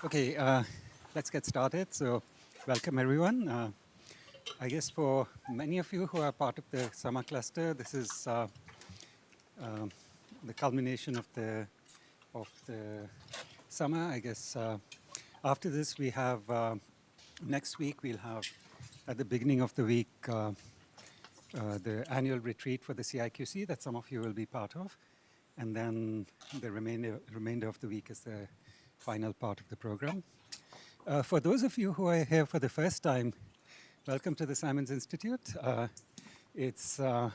Okay, let's get started. So, welcome everyone. I guess for many of you who are part of the summer cluster, this is the culmination of the summer. I guess after this, we have next week. We'll have at the beginning of the week the annual retreat for the CIQC that some of you will be part of, and then the remainder of the week is the final part of the program. For those of you who are here for the first time, welcome to the Simons Institute. It's a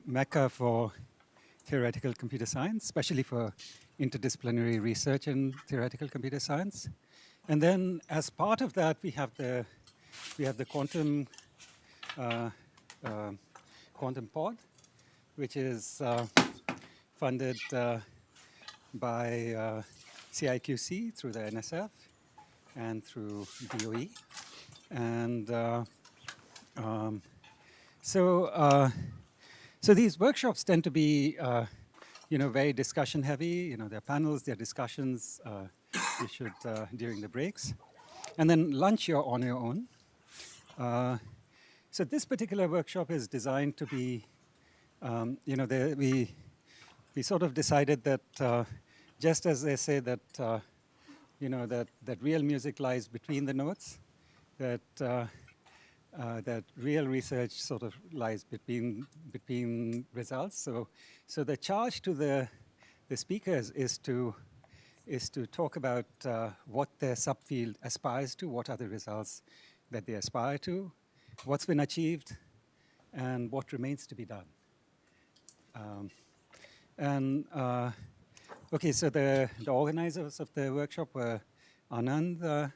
mecca for theoretical computer science, especially for interdisciplinary research in theoretical computer science. And then, as part of that, we have the quantum pod, which is funded by CIQC through the NSF and through DOE. And so these workshops tend to be, very discussion heavy. There are panels, there are discussions you should during the breaks. And then lunch you're on your own. So this particular workshop is designed to be, we sort of decided that just as they say that, that real music lies between the notes, that that real research sort of lies between results. So the charge to the speakers is to talk about what their subfield aspires to, what are the results that they aspire to, what's been achieved, and what remains to be done. Okay, so the organizers of the workshop were Anand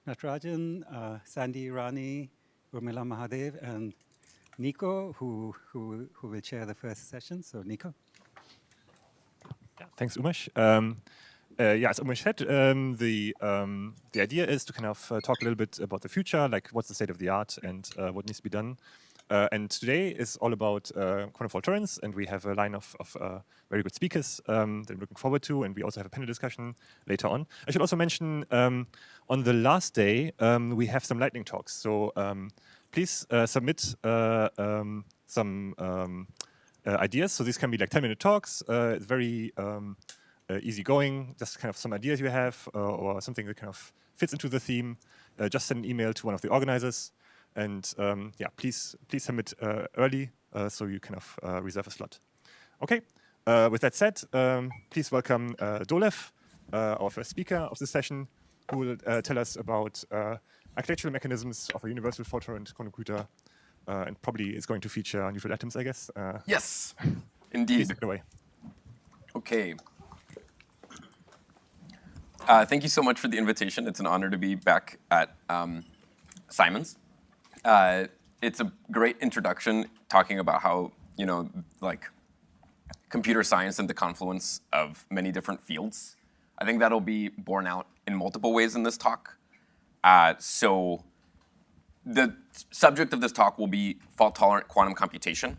Natarajan, Sandy Rani, Urmila Mahadev, and Nico, who will chair the first session. So Nico. Yeah, thanks, Umesh. As Umesh said, the idea is to kind of talk a little bit about the future, like what's the state of the art and what needs to be done. And today is all about quantum fault-tolerance, and we have a line of very good speakers that I'm looking forward to, and we also have a panel discussion later on. I should also mention on the last day we have some lightning talks, so please submit some ideas. So these can be like 10-minute talks. It's very easygoing, just kind of some ideas you have or something that kind of fits into the theme. Just send an email to one of the organizers. And please submit early so you kind of reserve a slot. Okay, with that said, please welcome Dolev, our first speaker of the session, who will tell us about architectural mechanisms of a universal fault-tolerant quantum computer, and probably is going to feature neutral atoms, I guess. Yes, indeed. Please take it away. Okay. Thank you so much for the invitation. It's an honor to be back at Simons. It's a great introduction talking about how, computer science and the confluence of many different fields. I think that'll be borne out in multiple ways in this talk. So the subject of this talk will be fault-tolerant quantum computation.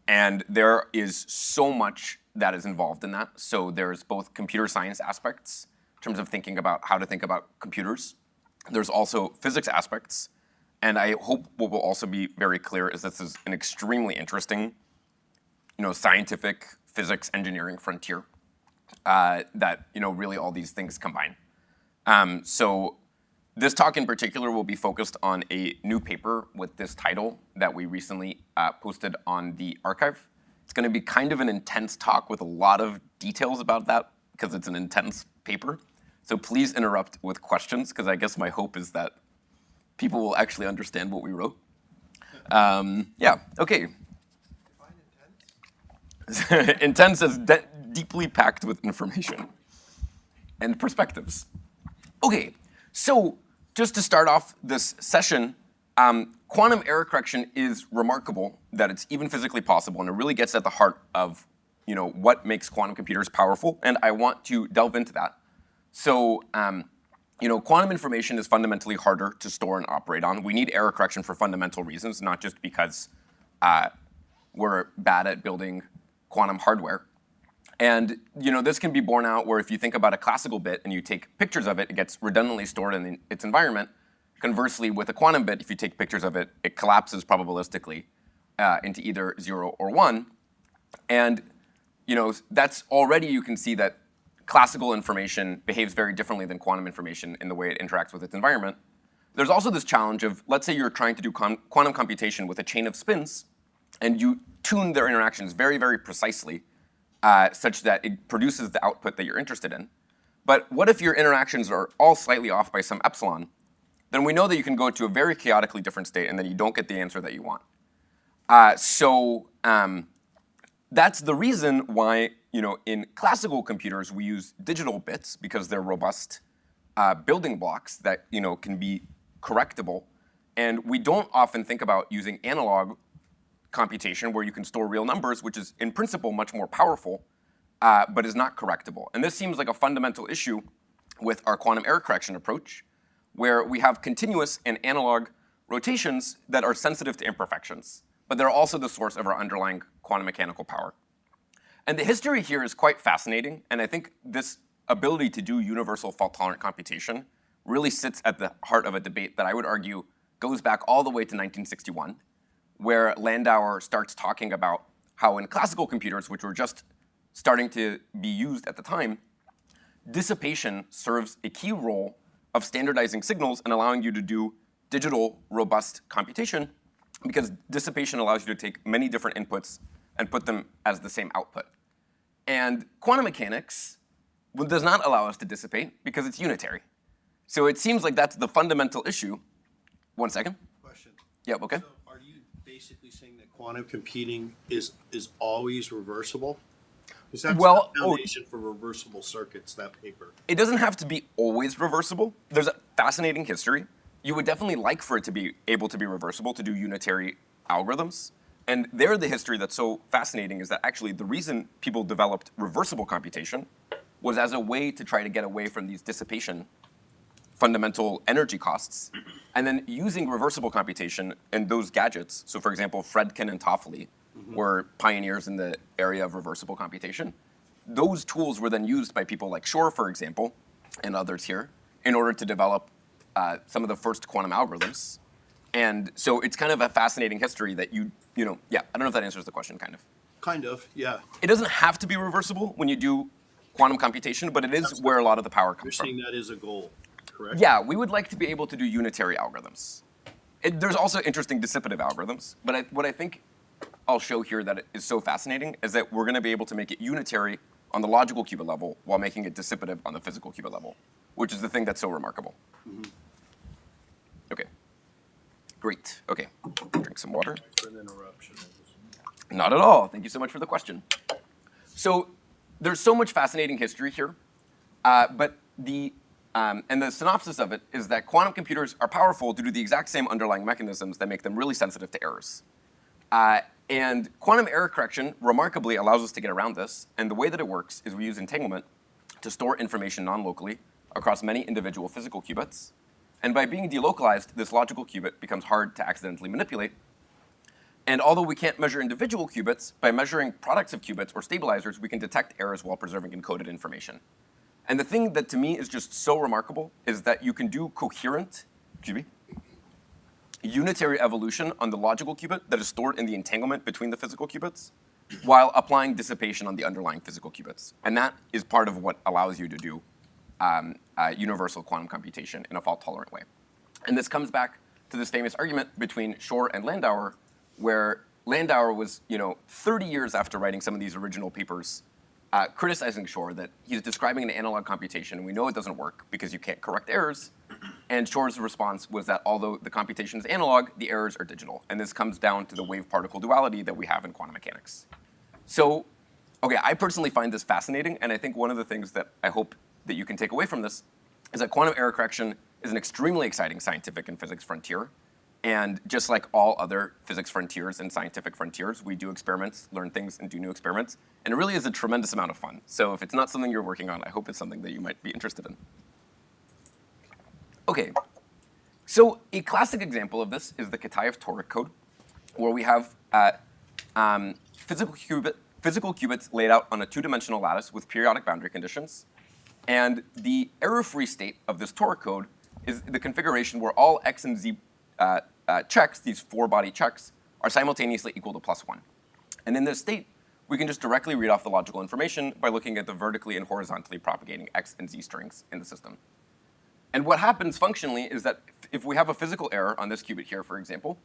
And there is so much that is involved in that. So there's both computer science aspects in terms of thinking about how to think about computers. There's also physics aspects. And I hope what will also be very clear is this is an extremely interesting, scientific physics engineering frontier that, really all these things combine. So this talk in particular will be focused on a new paper with this title that we recently posted on the archive. It's going to be kind of an intense talk with a lot of details about that because it's an intense paper. So please interrupt with questions because I guess my hope is that people will actually understand what we wrote. Okay. Intense is deeply packed with information and perspectives. Okay, so just to start off this session, quantum error correction is remarkable that it's even physically possible, and it really gets at the heart of what makes quantum computers powerful, and I want to delve into that. So quantum information is fundamentally harder to store and operate on. We need error correction for fundamental reasons, not just because we're bad at building quantum hardware. And this can be borne out where if you think about a classical bit and you take pictures of it, it gets redundantly stored in its environment. Conversely, with a quantum bit, if you take pictures of it, it collapses probabilistically into either 0 or 1. And that's already, you can see that classical information behaves very differently than quantum information in the way it interacts with its environment. There's also this challenge of, let's say you're trying to do quantum computation with a chain of spins, and you tune their interactions very, very precisely such that it produces the output that you're interested in. But what if your interactions are all slightly off by some epsilon? Then we know that you can go to a very chaotically different state, and then you don't get the answer that you want. That's the reason why in classical computers we use digital bits, because they're robust building blocks that can be correctable. And we don't often think about using analog computation where you can store real numbers, which is in principle much more powerful, but is not correctable. And this seems like a fundamental issue with our quantum error correction approach, where we have continuous and analog rotations that are sensitive to imperfections, but they're also the source of our underlying quantum mechanical power. And the history here is quite fascinating, and I think this ability to do universal fault-tolerant computation really sits at the heart of a debate that I would argue goes back all the way to 1961, where Landauer starts talking about how in classical computers, which were just starting to be used at the time, dissipation serves a key role of standardizing signals and allowing you to do digital, robust computation, because dissipation allows you to take many different inputs and put them as the same output. And quantum mechanics does not allow us to dissipate because it's unitary. So it seems like that's the fundamental issue. 1 second. Question. Yep, okay. So are you basically saying that quantum computing is always reversible? Because that's the foundation for reversible circuits, that paper. It doesn't have to be always reversible. There's a fascinating history. You would definitely like for it to be able to be reversible, to do unitary algorithms. And there, the history that's so fascinating is that actually the reason people developed reversible computation was as a way to try to get away from these dissipation fundamental energy costs. And then using reversible computation and those gadgets, so for example, Fredkin and Toffoli were pioneers in the area of reversible computation. Those tools were then used by people like Shor, for example, and others here, in order to develop some of the first quantum algorithms. And so it's kind of a fascinating history that yeah, I don't know if that answers the question, kind of. Kind of, yeah. It doesn't have to be reversible when you do quantum computation, but it is where a lot of the power comes You're from. saying that is a goal, correct? Yeah, we would like to be able to do unitary algorithms. There's also interesting dissipative algorithms, but what I think I'll show here that is so fascinating is that we're going to be able to make it unitary on the logical qubit level while making it dissipative on the physical qubit level, which is the thing that's so remarkable. Okay. Great. Okay. Drink some water. For an interruption. Not at all. Thank you so much for the question. So there's so much fascinating history here, but and the synopsis of it is that quantum computers are powerful due to the exact same underlying mechanisms that make them really sensitive to errors. And quantum error correction remarkably allows us to get around this, and the way that it works is we use entanglement to store information non-locally across many individual physical qubits. And by being delocalized, this logical qubit becomes hard to accidentally manipulate. And although we can't measure individual qubits, by measuring products of qubits or stabilizers, we can detect errors while preserving encoded information. And the thing that to me is just so remarkable is that you can do coherent, unitary evolution on the logical qubit that is stored in the entanglement between the physical qubits, while applying dissipation on the underlying physical qubits. And that is part of what allows you to do universal quantum computation in a fault-tolerant way. And this comes back to this famous argument between Shor and Landauer, where Landauer was, 30 years after writing some of these original papers, criticizing Shor that he's describing an analog computation, and we know it doesn't work because you can't correct errors. And Shor's response was that although the computation is analog, the errors are digital. And this comes down to the wave-particle duality that we have in quantum mechanics. So, okay, I personally find this fascinating, and I think one of the things that I hope that you can take away from this is that quantum error correction is an extremely exciting scientific and physics frontier. And just like all other physics frontiers and scientific frontiers, we do experiments, learn things, and do new experiments. And it really is a tremendous amount of fun. So if it's not something you're working on, I hope it's something that you might be interested in. Okay, so a classic example of this is the Kitaev toric code, where we have physical qubit physical qubits laid out on a two-dimensional lattice with periodic boundary conditions. And the error-free state of this Tor code is the configuration where all x and z checks, these four-body checks, are simultaneously equal to +1. And in this state, we can just directly read off the logical information by looking at the vertically and horizontally propagating x and z strings in the system. And what happens functionally is that if we have a physical error on this qubit here, for example,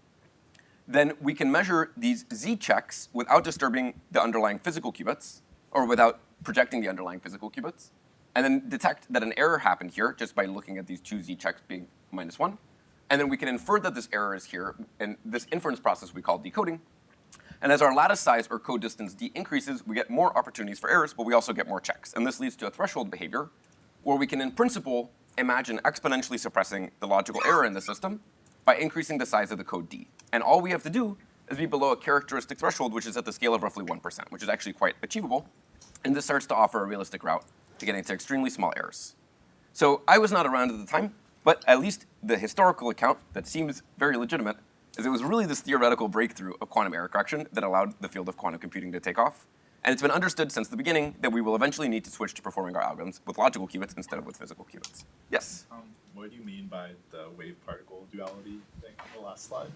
then we can measure these z checks without disturbing the underlying physical qubits, or without projecting the underlying physical qubits, and then detect that an error happened here just by looking at these two z checks being -1. And then we can infer that this error is here, and this inference process we call decoding. And as our lattice size or code distance d increases, we get more opportunities for errors, but we also get more checks. And this leads to a threshold behavior where we can, in principle, imagine exponentially suppressing the logical error in the system by increasing the size of the code d. And all we have to do is be below a characteristic threshold, which is at the scale of roughly 1%, which is actually quite achievable. And this starts to offer a realistic route to getting to extremely small errors. So I was not around at the time, but at least the historical account that seems very legitimate is it was really this theoretical breakthrough of quantum error correction that allowed the field of quantum computing to take off. And it's been understood since the beginning that we will eventually need to switch to performing our algorithms with logical qubits instead of with physical qubits. Yes? What do you mean by the wave-particle duality thing on the last slide?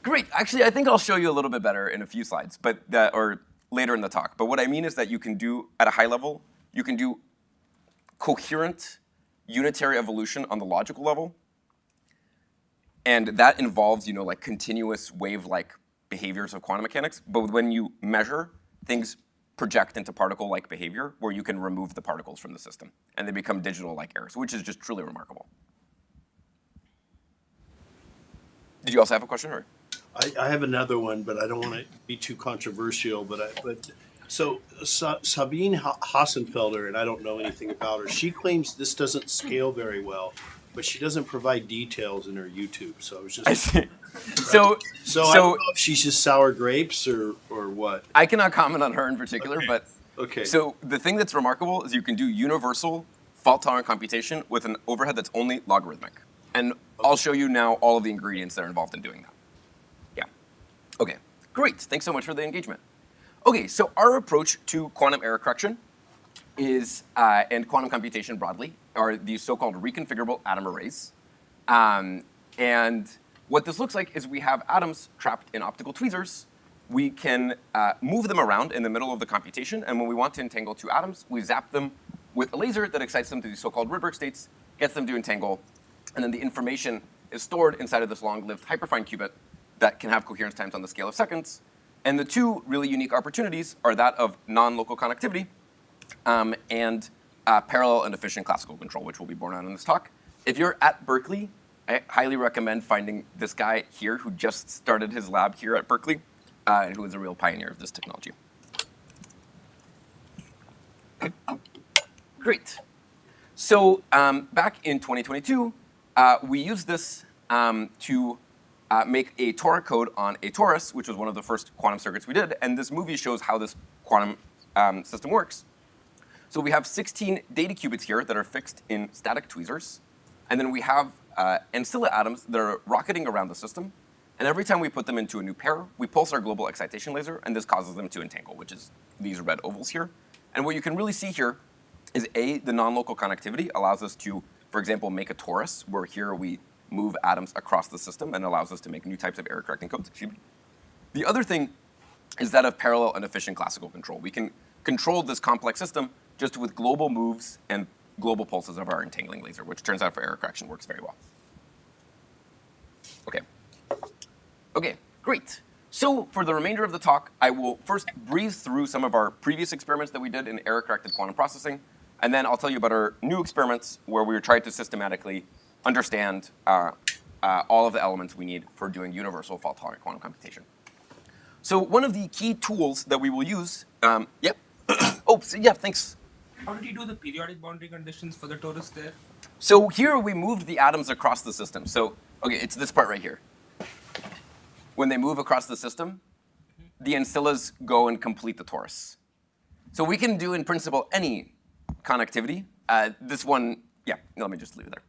Great. Actually, I think I'll show you a little bit better in a few slides, or later in the talk. But what I mean is that you can do, at a high level, you can do coherent unitary evolution on the logical level. And that involves, like continuous wave-like behaviors of quantum mechanics. But when you measure, things project into particle-like behavior where you can remove the particles from the system. And they become digital-like errors, which is just truly remarkable. Did you also have a question? Or? I have another one, but I don't want to be too controversial. So Sabine Hassenfelder, and I don't know anything about her, she claims this doesn't scale very well, but she doesn't provide details in her YouTube. So I was just. I see. So I don't know if she's just sour grapes or what. I cannot comment on her in particular, Okay. but Okay. so the thing that's remarkable is you can do universal fault-tolerant computation with an overhead that's only logarithmic. And I'll show you now all of the ingredients that are involved in doing that. Yeah. Okay, great. Thanks so much for the engagement. Okay, so our approach to quantum error correction is, and quantum computation broadly, are these so-called reconfigurable atom arrays. And what this looks like is we have atoms trapped in optical tweezers. We can move them around in the middle of the computation, and when we want to entangle two atoms, we zap them with a laser that excites them to these so-called Rydberg states, gets them to entangle, and then the information is stored inside of this long-lived hyperfine qubit that can have coherence times on the scale of seconds. And the two really unique opportunities are that of non-local connectivity and parallel and efficient classical control, which will be borne out in this talk. If you're at Berkeley, I highly recommend finding this guy here who just started his lab here at Berkeley and who is a real pioneer of this technology. Okay. Great. So back in 2022, we used this to make a Tor code on a torus, which was one of the first quantum circuits we did. And this movie shows how this quantum system works. So we have 16 data qubits here that are fixed in static tweezers. And then we have ancilla atoms that are rocketing around the system. And every time we put them into a new pair, we pulse our global excitation laser, and this causes them to entangle, which is these red ovals here. And what you can really see here is the non-local connectivity allows us to, for example, make a torus, where here we move atoms across the system and allows us to make new types of error correcting codes. The other thing is that of parallel and efficient classical control. We can control this complex system just with global moves and global pulses of our entangling laser, which turns out for error correction works very well. Okay. Okay, great. So for the remainder of the talk, I will first breeze through some of our previous experiments that we did in error-corrected quantum processing, and then I'll tell you about our new experiments where we tried to systematically understand all of the elements we need for doing universal fault-tolerant quantum computation. So one of the key tools that we will use, yep. Oh, so yeah, thanks. How did you do the periodic boundary conditions for the torus there? So here we moved the atoms across the system. So, okay, it's this part right here. When they move across the system, the ancillas go and complete the torus. So we can do, in principle, any connectivity. This one, yeah, let me just leave it there.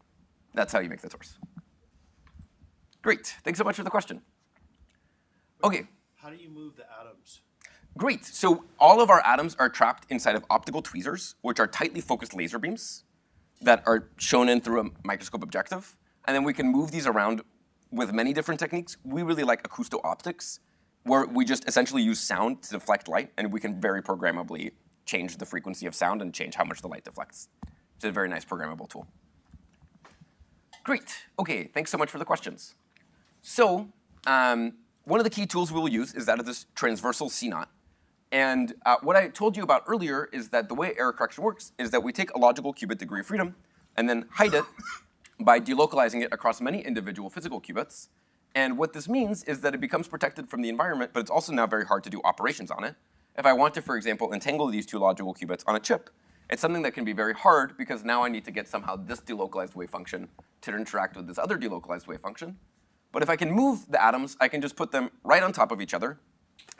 That's how you make the torus. Great. Thanks so much for the question. Okay. How do you move the atoms? Great. So all of our atoms are trapped inside of optical tweezers, which are tightly focused laser beams that are shown in through a microscope objective. And then we can move these around with many different techniques. We really like acousto-optics, where we just essentially use sound to deflect light, and we can very programmably change the frequency of sound and change how much the light deflects. It's a very nice programmable tool. Great. OK, thanks so much for the questions. So one of the key tools we will use is that of this transversal CNOT. And what I told you about earlier is that the way error correction works is that we take a logical qubit degree of freedom and then hide it by delocalizing it across many individual physical qubits. And what this means is that it becomes protected from the environment, but it's also now very hard to do operations on it. If I want to, for example, entangle these two logical qubits on a chip, it's something that can be very hard because now I need to get somehow this delocalized wave function to interact with this other delocalized wave function. But if I can move the atoms, I can just put them right on top of each other,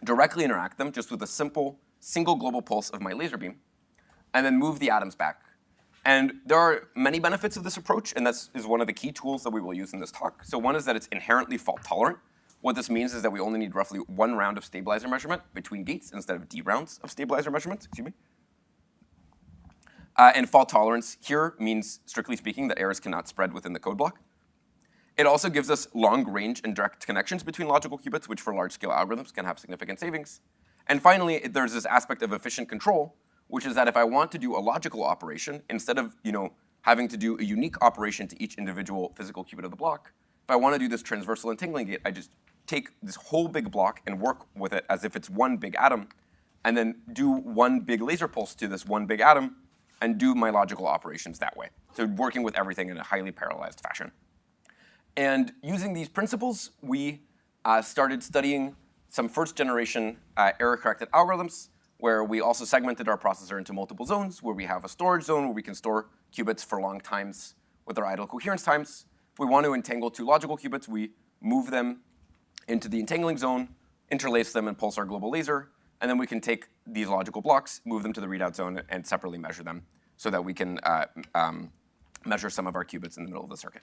directly interact them just with a simple single global pulse of my laser beam, and then move the atoms back. And there are many benefits of this approach, and that is one of the key tools that we will use in this talk. So one is that it's inherently fault-tolerant. What this means is that we only need roughly 1 round of stabilizer measurement between gates instead of d rounds of stabilizer measurement. Excuse me. And fault tolerance here means, strictly speaking, that errors cannot spread within the code block. It also gives us long range and direct connections between logical qubits, which for large-scale algorithms can have significant savings. And finally, there's this aspect of efficient control, which is that if I want to do a logical operation, instead of having to do a unique operation to each individual physical qubit of the block, if I want to do this transversal entangling gate, I just take this whole big block and work with it as if it's one big atom, and then do one big laser pulse to this one big atom, and do my logical operations that way. So working with everything in a highly parallelized fashion. And using these principles, we started studying some first-generation error-corrected algorithms, where we also segmented our processor into multiple zones, where we have a storage zone where we can store qubits for long times with our idle coherence times. If we want to entangle two logical qubits, we move them into the entangling zone, interlace them, and pulse our global laser. And then we can take these logical blocks, move them to the readout zone, and separately measure them so that we can measure some of our qubits in the middle of the circuit.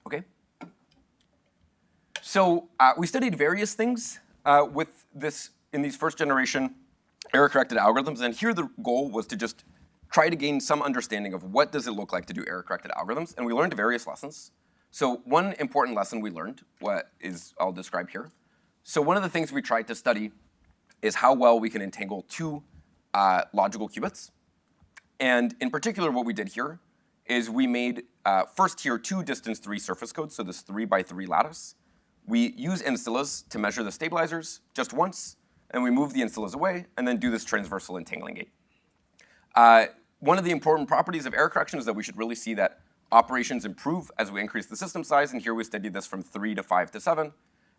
OK? So we studied various things with this in these first-generation error-corrected algorithms. And here the goal was to just try to gain some understanding of what does it look like to do error-corrected algorithms. And we learned various lessons. So one important lesson we learned, I'll describe here. So one of the things we tried to study is how well we can entangle two logical qubits. And in particular, what we did here is we made, first here, 2 distance 3 surface codes, so this 3 by 3 lattice. We use instillas to measure the stabilizers just once, and we move the instillas away, and then do this transversal entangling gate. One of the important properties of error correction is that we should really see that operations improve as we increase the system size, and here we studied this from 3 to 5 to 7.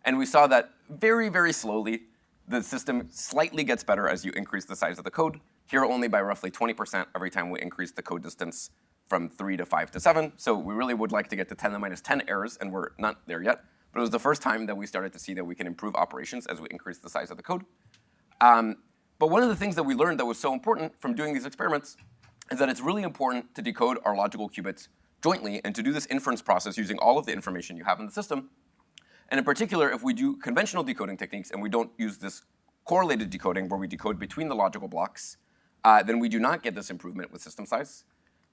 And we saw that very, very slowly, the system slightly gets better as you increase the size of the code, here only by roughly 20% every time we increase the code distance from 3 to 5 to 7. So we really would like to get to 10 to the minus 10 errors, and we're not there yet. But it was the first time that we started to see that we can improve operations as we increase the size of the code. But one of the things that we learned that was so important from doing these experiments is that it's really important to decode our logical qubits jointly and to do this inference process using all of the information you have in the system. And in particular, if we do conventional decoding techniques and we don't use this correlated decoding where we decode between the logical blocks, then we do not get this improvement with system size.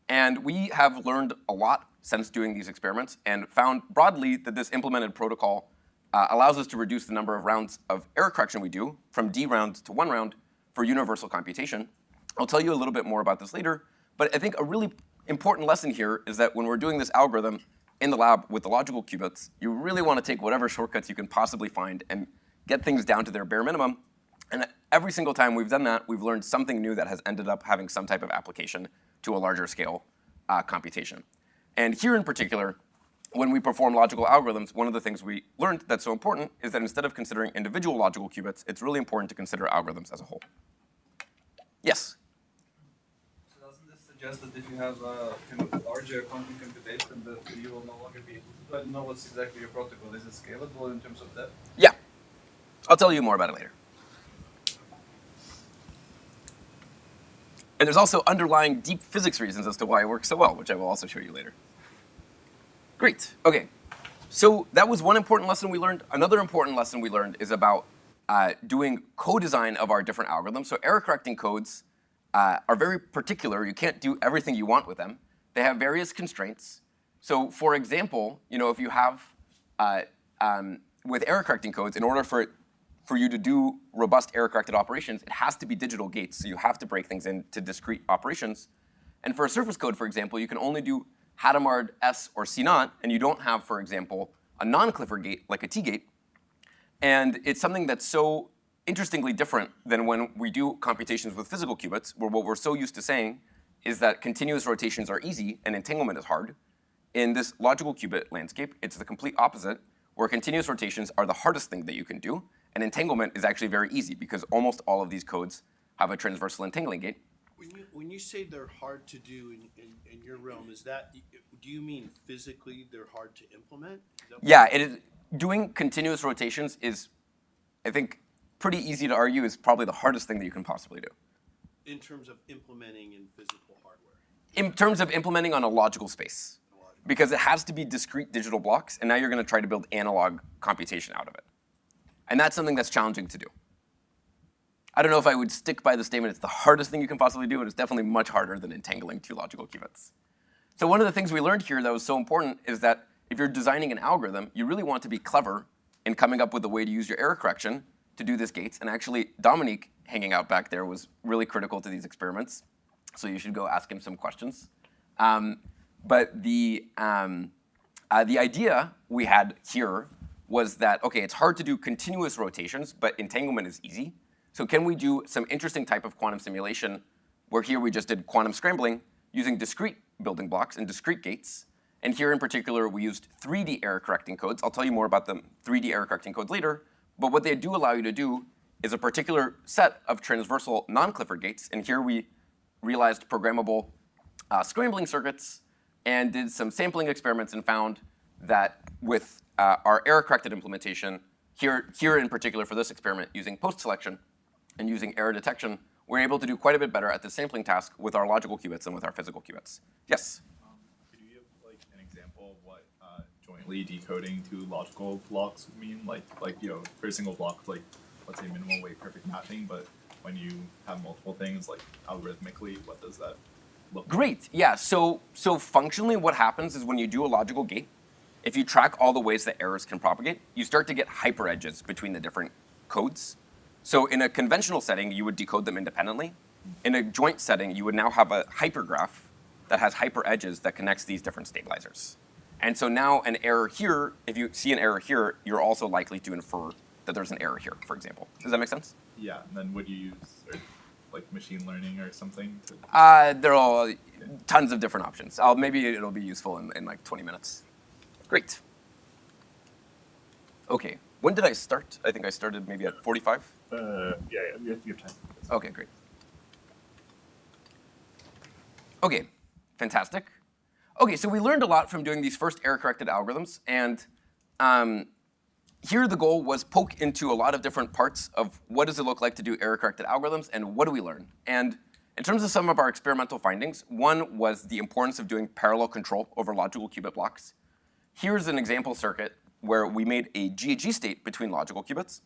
And we have learned a lot since doing these experiments and found broadly that this implemented protocol allows us to reduce the number of rounds of error correction we do from d round to 1 round for universal computation. I'll tell you a little bit more about this later, but I think a really important lesson here is that when we're doing this algorithm in the lab with the logical qubits, you really want to take whatever shortcuts you can possibly find and get things down to their bare minimum. And every single time we've done that, we've learned something new that has ended up having some type of application to a larger scale computation. And here in particular, when we perform logical algorithms, one of the things we learned that's so important is that instead of considering individual logical qubits, it's really important to consider algorithms as a whole. Yes? So doesn't this suggest that if you have a kind of larger quantum computation, that you will no longer be able to do? I don't know what's exactly your protocol. Is it scalable in terms of depth? Yeah. I'll tell you more about it later. And there's also underlying deep physics reasons as to why it works so well, which I will also show you later. Great. OK. So that was one important lesson we learned. Another important lesson we learned is about doing co-design of our different algorithms. So error-correcting codes are very particular. You can't do everything you want with them. They have various constraints. So for example, if you have, with error-correcting codes, in order for you to do robust error-corrected operations, it has to be digital gates. So you have to break things into discrete operations. And for a surface code, for example, you can only do Hadamard S or C naught, and you don't have, for example, a non-Clifford gate like a T gate. And it's something that's so interestingly different than when we do computations with physical qubits, where what we're so used to saying is that continuous rotations are easy and entanglement is hard. In this logical qubit landscape, it's the complete opposite, where continuous rotations are the hardest thing that you can do, and entanglement is actually very easy because almost all of these codes have a transversal entangling gate. When you say they're hard to do in your realm, do you mean physically they're hard to implement? Yeah, it is. Doing continuous rotations is, I think, pretty easy to argue is probably the hardest thing that you can possibly do. In terms of implementing in physical hardware? In terms of implementing on a logical space. Because it has to be discrete digital blocks, and now you're going to try to build analog computation out of it. And that's something that's challenging to do. I don't know if I would stick by the statement it's the hardest thing you can possibly do, but it's definitely much harder than entangling two logical qubits. So one of the things we learned here that was so important is that if you're designing an algorithm, you really want to be clever in coming up with a way to use your error correction to do this gates. And actually, Dominique, hanging out back there, was really critical to these experiments. So you should go ask him some questions. But the idea we had here was that, OK, it's hard to do continuous rotations, but entanglement is easy. So can we do some interesting type of quantum simulation where here we just did quantum scrambling using discrete building blocks and discrete gates. And here in particular, we used 3D error correcting codes. I'll tell you more about the 3D error correcting codes later. But what they do allow you to do is a particular set of transversal non-Clifford gates. And here we realized programmable scrambling circuits and did some sampling experiments and found that with our error-corrected implementation, here in particular for this experiment, using post-selection and using error detection, we're able to do quite a bit better at the sampling task with our logical qubits than with our physical qubits. Yes? Could you give an example of what jointly decoding two logical blocks would mean? For a single block, let's say minimal weight perfect matching, but when you have multiple things, algorithmically, what does that look like? Great, yeah. So functionally what happens is when you do a logical gate, if you track all the ways that errors can propagate, you start to get hyperedges between the different codes. So in a conventional setting, you would decode them independently. In a joint setting, you would now have a hypergraph that has hyperedges that connects these different stabilizers. And so now an error here, if you see an error here, you're also likely to infer that there's an error here, for example. Does that make sense? Yeah, and then would you use machine learning or something? There are tons of different options. Maybe it'll be useful in 20 minutes. Great. OK, when did I start? I think I started maybe at 45? Yeah, you have time. OK, great. OK, fantastic. OK, so we learned a lot from doing these first error-corrected algorithms. And here the goal was poke into a lot of different parts of what does it look like to do error-corrected algorithms and what do we learn. And in terms of some of our experimental findings, one was the importance of doing parallel control over logical qubit blocks. Here's an example circuit where we made a GHZ state between logical qubits.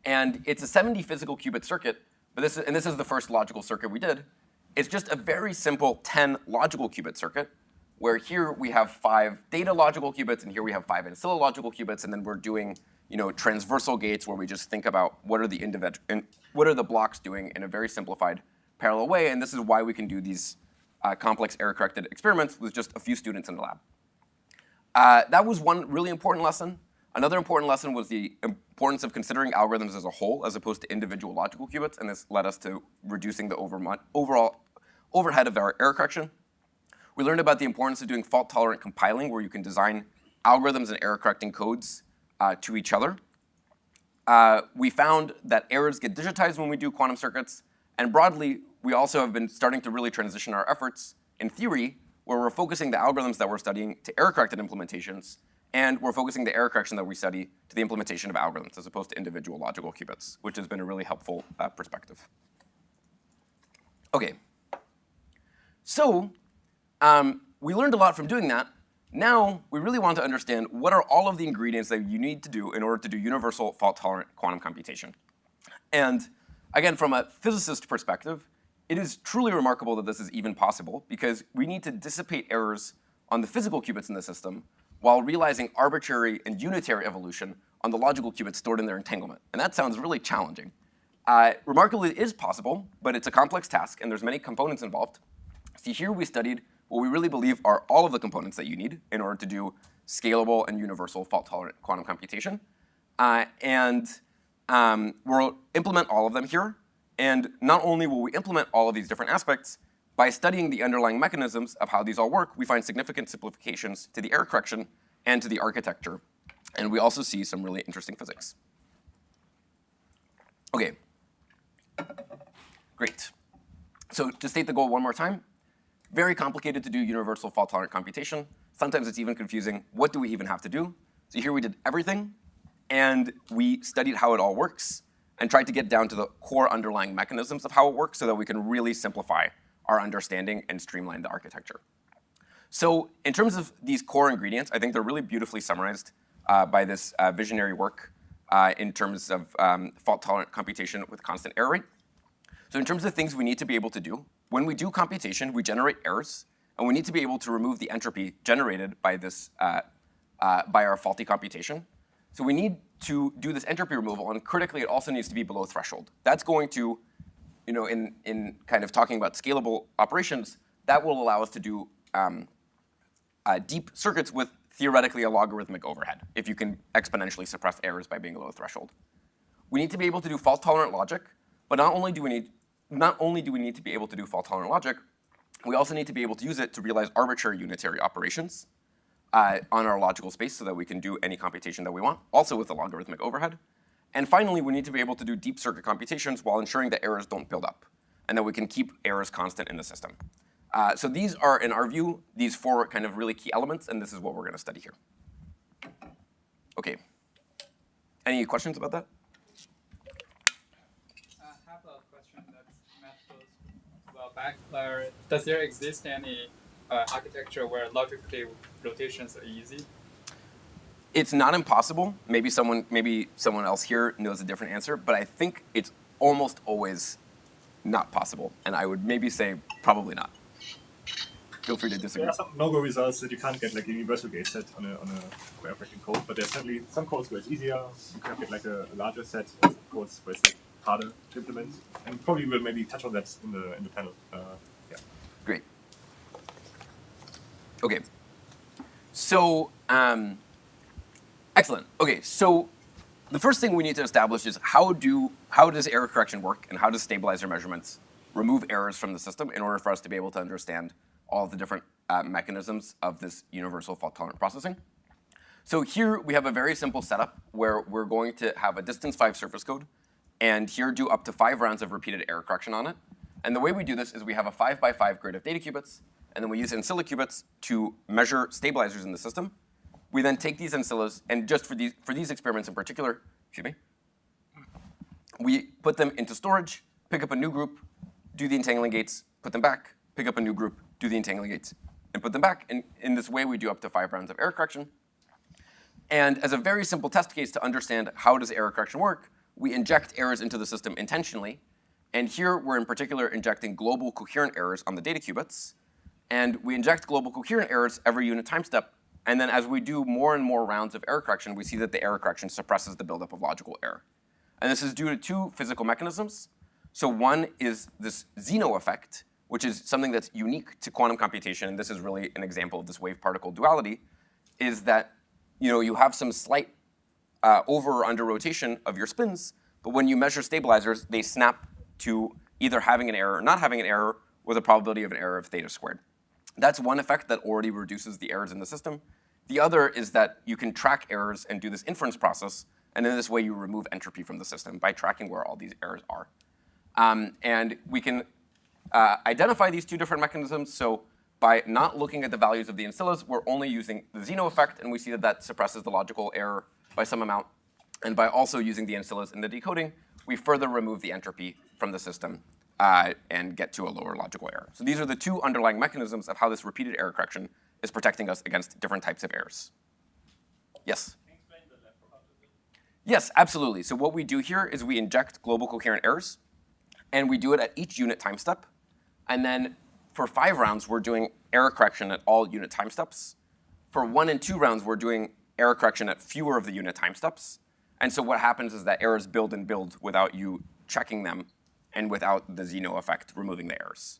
And it's a 70 physical qubit circuit, but this is the first logical circuit we did. It's just a very simple 10 logical qubit circuit, where here we have 5 data logical qubits, and here we have 5 ancilla logical qubits, and then we're doing transversal gates where we just think about what are the blocks doing in a very simplified parallel way, and this is why we can do these complex error-corrected experiments with just a few students in the lab. That was one really important lesson. Another important lesson was the importance of considering algorithms as a whole as opposed to individual logical qubits, and this led us to reducing the overall overhead of our error correction. We learned about the importance of doing fault-tolerant compiling, where you can design algorithms and error-correcting codes to each other. We found that errors get digitized when we do quantum circuits. And broadly, we also have been starting to really transition our efforts in theory, where we're focusing the algorithms that we're studying to error-corrected implementations, and we're focusing the error correction that we study to the implementation of algorithms as opposed to individual logical qubits, which has been a really helpful perspective. OK. So we learned a lot from doing that. Now, we really want to understand what are all of the ingredients that you need to do in order to do universal fault-tolerant quantum computation. And again, from a physicist perspective, it is truly remarkable that this is even possible because we need to dissipate errors on the physical qubits in the system while realizing arbitrary and unitary evolution on the logical qubits stored in their entanglement. And that sounds really challenging. Remarkably, it is possible, but it's a complex task, and there's many components involved. See, here we studied what we really believe are all of the components that you need in order to do scalable and universal fault-tolerant quantum computation. We'll implement all of them here. And not only will we implement all of these different aspects, by studying the underlying mechanisms of how these all work, we find significant simplifications to the error correction and to the architecture. And we also see some really interesting physics. OK, great. So to state the goal one more time, very complicated to do universal fault-tolerant computation. Sometimes it's even confusing. What do we even have to do? So here we did everything, and we studied how it all works and tried to get down to the core underlying mechanisms of how it works so that we can really simplify our understanding and streamline the architecture. So in terms of these core ingredients, I think they're really beautifully summarized by this visionary work in terms of fault-tolerant computation with constant error rate. So in terms of things we need to be able to do, when we do computation, we generate errors, and we need to be able to remove the entropy generated by this by our faulty computation. So we need to do this entropy removal, and critically, it also needs to be below threshold. That's going to, in kind of talking about scalable operations, that will allow us to do deep circuits with theoretically a logarithmic overhead, if you can exponentially suppress errors by being below threshold. We need to be able to do fault-tolerant logic, but not only do we need to be able to do fault-tolerant logic, we also need to be able to use it to realize arbitrary unitary operations on our logical space so that we can do any computation that we want, also with a logarithmic overhead. And finally, we need to be able to do deep circuit computations while ensuring that errors don't build up, and that we can keep errors constant in the system. So these are, in our view, these four kind of really key elements, and this is what we're going to study here. OK. Any questions about that? I have a question that Matt posed a while back. Does there exist any architecture where logically rotations are easy? It's not impossible. Maybe someone else here knows a different answer, but I think it's almost always not possible. And I would maybe say probably not. Feel free to disagree. There are some no-go results that you can't get like a universal gate set on a square fractal code, but there's certainly some codes where it's easier. You can get like a larger set of codes where it's like harder to implement. And probably we'll maybe touch on that in the panel. Yeah. Great. OK. So excellent. OK, so the first thing we need to establish is how does error correction work, and how does stabilizer measurements remove errors from the system in order for us to be able to understand all of the different mechanisms of this universal fault-tolerant processing. So here we have a very simple setup where we're going to have a distance 5 surface code, and here do up to 5 rounds of repeated error correction on it. And the way we do this is we have a 5 by 5 grid of data qubits, and then we use ancilla qubits to measure stabilizers in the system. We then take these ancillas, and just for these experiments in particular, we put them into storage, pick up a new group, do the entangling gates, put them back, pick up a new group, do the entangling gates, and put them back. And in this way, we do up to 5 rounds of error correction. And as a very simple test case to understand how does error correction work, we inject errors into the system intentionally. And here, we're in particular injecting global coherent errors on the data qubits. And we inject global coherent errors every unit time step. And then as we do more and more rounds of error correction, we see that the error correction suppresses the buildup of logical error. And this is due to 2 physical mechanisms. So one is this Zeno effect, which is something that's unique to quantum computation. And this is really an example of this wave-particle duality, is that you have some slight over or under rotation of your spins. But when you measure stabilizers, they snap to either having an error or not having an error with a probability of an error of theta squared. That's one effect that already reduces the errors in the system. The other is that you can track errors and do this inference process. And in this way, you remove entropy from the system by tracking where all these errors are. And we can identify these 2 different mechanisms. So by not looking at the values of the ancillas, we're only using the Zeno effect. And we see that that suppresses the logical error by some amount. And by also using the ancillas in the decoding, we further remove the entropy from the system and get to a lower logical error. So these are the 2 underlying mechanisms of how this repeated error correction is protecting us against different types of errors. Yes? Yes, absolutely. So what we do here is we inject global coherent errors, and we do it at each unit time step. And then for 5 rounds, we're doing error correction at all unit time steps. For 1 and 2 rounds, we're doing error correction at fewer of the unit time steps. And so what happens is that errors build and build without you checking them and without the Zeno effect removing the errors.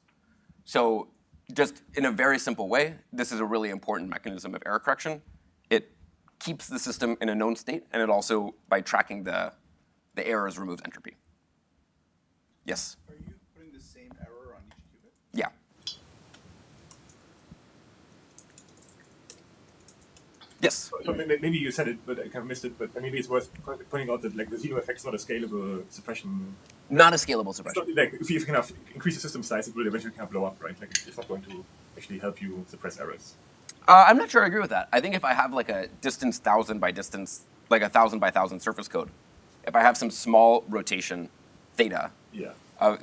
So just in a very simple way, this is a really important mechanism of error correction. It keeps the system in a known state, and it also, by tracking the errors, removes entropy. Yes? Are you putting the same error on each qubit? Yeah. Yes? So maybe you said it, but I kind of missed it. But maybe it's worth pointing out that like the Zeno effect is not a scalable suppression. Not a scalable It's suppression. not, like if you kind of increase the system size, it will eventually kind of blow up, right? Like it's not going to actually help you suppress errors. I'm not sure I agree with that. I think if I have like a distance 1,000 by distance, like a 1,000 by 1,000 surface code, if I have some small rotation theta Yeah.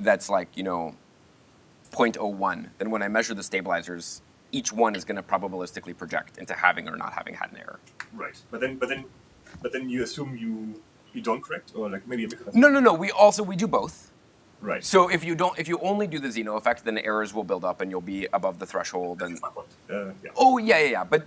that's like, 0.01, then when I measure the stabilizers, each one is going to probabilistically project into having or not having had an error. Right. But then you assume you don't correct, or like maybe a bit. No. We do both. Right. So if you only do the Zeno effect, then the errors will build up and you'll be above the threshold. And That's my point. Yeah. oh yeah. But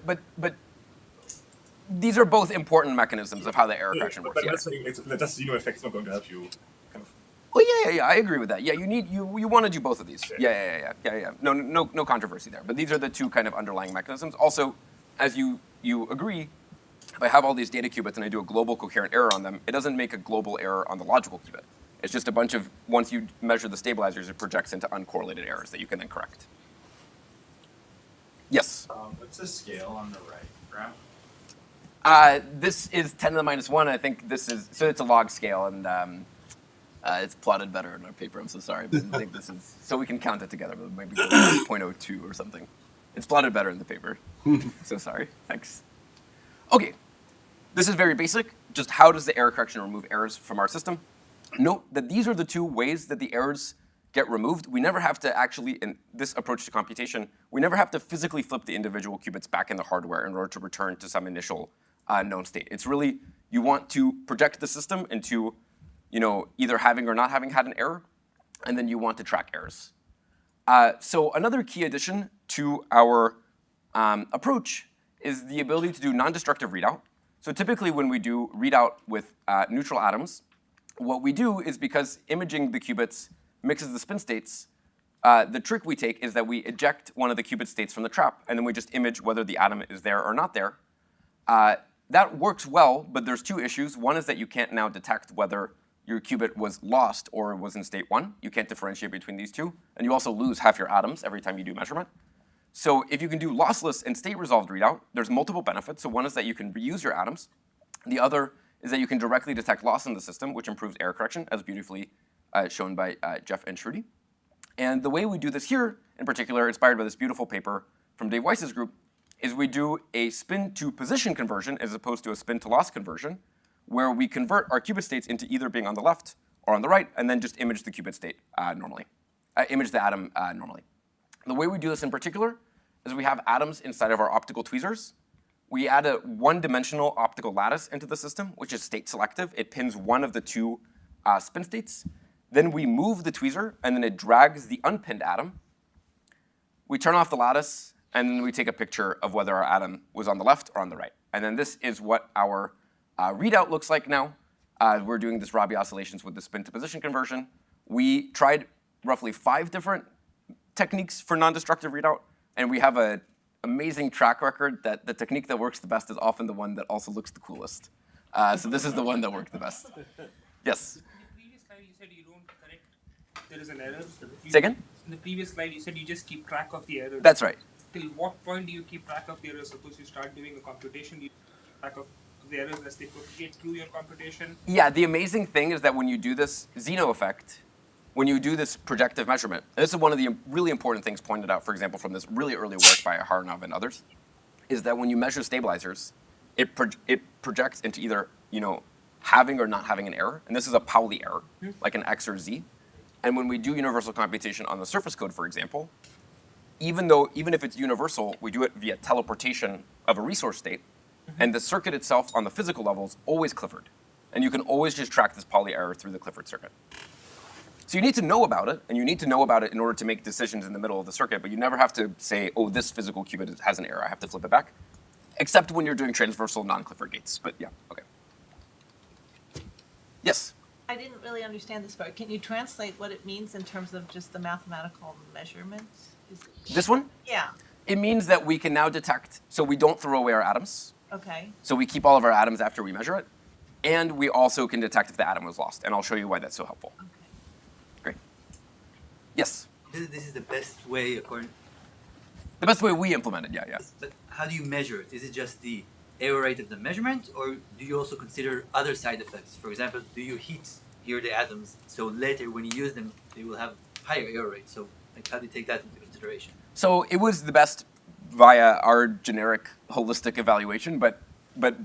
these are both important mechanisms of how the error correction works. But Yeah. that's saying that Zeno effect is not going to help you. Kind of. Oh yeah. I agree with that. Yeah, you want to do both of these. Yeah. No controversy there. But these are the two kind of underlying mechanisms. Also, as you agree, if I have all these data qubits and I do a global coherent error on them, it doesn't make a global error on the logical qubit. It's just a bunch of, once you measure the stabilizers, it projects into uncorrelated errors that you can then correct. Yes? What's the scale on the right graph? This is 10 to the minus 1. I think this is, so it's a log scale, and it's plotted better in our paper. I'm so sorry, but I think this is, so we can count it together, but maybe 0.02 or something. It's plotted better in the paper. So sorry. Thanks. Okay. This is very basic. Just how does the error correction remove errors from our system? Note that these are the two ways that the errors get removed. We never have to actually, in this approach to computation, we never have to physically flip the individual qubits back in the hardware in order to return to some initial known state. It's really, you want to project the system into, either having or not having had an error, and then you want to track errors. So another key addition to our approach is the ability to do non-destructive readout. So typically when we do readout with neutral atoms, what we do is, because imaging the qubits mixes the spin states, the trick we take is that we eject one of the qubit states from the trap, and then we just image whether the atom is there or not there. That works well, but there's two issues. One is that you can't now detect whether your qubit was lost or was in state 1. You can't differentiate between these two. And you also lose half your atoms every time you do measurement. So if you can do lossless and state-resolved readout, there's multiple benefits. So one is that you can reuse your atoms. The other is that you can directly detect loss in the system, which improves error correction, as beautifully shown by Jeff and Shruti. And the way we do this here, in particular, inspired by this beautiful paper from Dave Weiss's group, is we do a spin-to-position conversion as opposed to a spin-to-loss conversion, where we convert our qubit states into either being on the left or on the right, and then just image the qubit state normally, image the atom normally. The way we do this in particular is we have atoms inside of our optical tweezers. We add a one-dimensional optical lattice into the system, which is state selective. It pins one of the two spin states. Then we move the tweezer, and then it drags the unpinned atom. We turn off the lattice, and then we take a picture of whether our atom was on the left or on the right. And then this is what our readout looks like now. We're doing this Rabi oscillations with the spin-to-position conversion. We tried roughly 5 different techniques for non-destructive readout, and we have an amazing track record that the technique that works the best is often the one that also looks the coolest. So this is the one that worked the best. Yes? In the previous slide, you said you don't correct if there is an error. Say again? In the previous slide, you said you just keep track of the errors. That's right. Till what point do you keep track of the errors? Suppose you start doing a computation, you keep track of the errors as they propagate through your computation. Yeah, the amazing thing is that when you do this Zeno effect, when you do this projective measurement, and this is one of the really important things pointed out, for example, from this really early work by Harnov and others, is that when you measure stabilizers, it projects into either having or not having an error, and this is a Pauli error, like an X or Z. And when we do universal computation on the surface code, for example, even if it's universal, we do it via teleportation of a resource state, and the circuit itself on the physical level is always Clifford. And you can always just track this Pauli error through the Clifford circuit. So you need to know about it, and you need to know about it in order to make decisions in the middle of the circuit, but you never have to say, oh, this physical qubit has an error, I have to flip it back. Except when you're doing transversal non-Clifford gates, but yeah, okay. Yes? I didn't really understand this part. Can you translate what it means in terms of just the mathematical measurements? This one? Yeah. It means that we can now detect, so we don't throw away our atoms. Okay. So we keep all of our atoms after we measure it. And we also can detect if the atom was lost. And I'll show you why that's so helpful. Okay. Great. Yes? This is the best way according. The best way we implement it, yeah. But how do you measure it? Is it just the error rate of the measurement, or do you also consider other side effects? For example, do you heat here the atoms so later when you use them they will have higher error rate? So like how do you take that into consideration? So it was the best via our generic holistic evaluation, but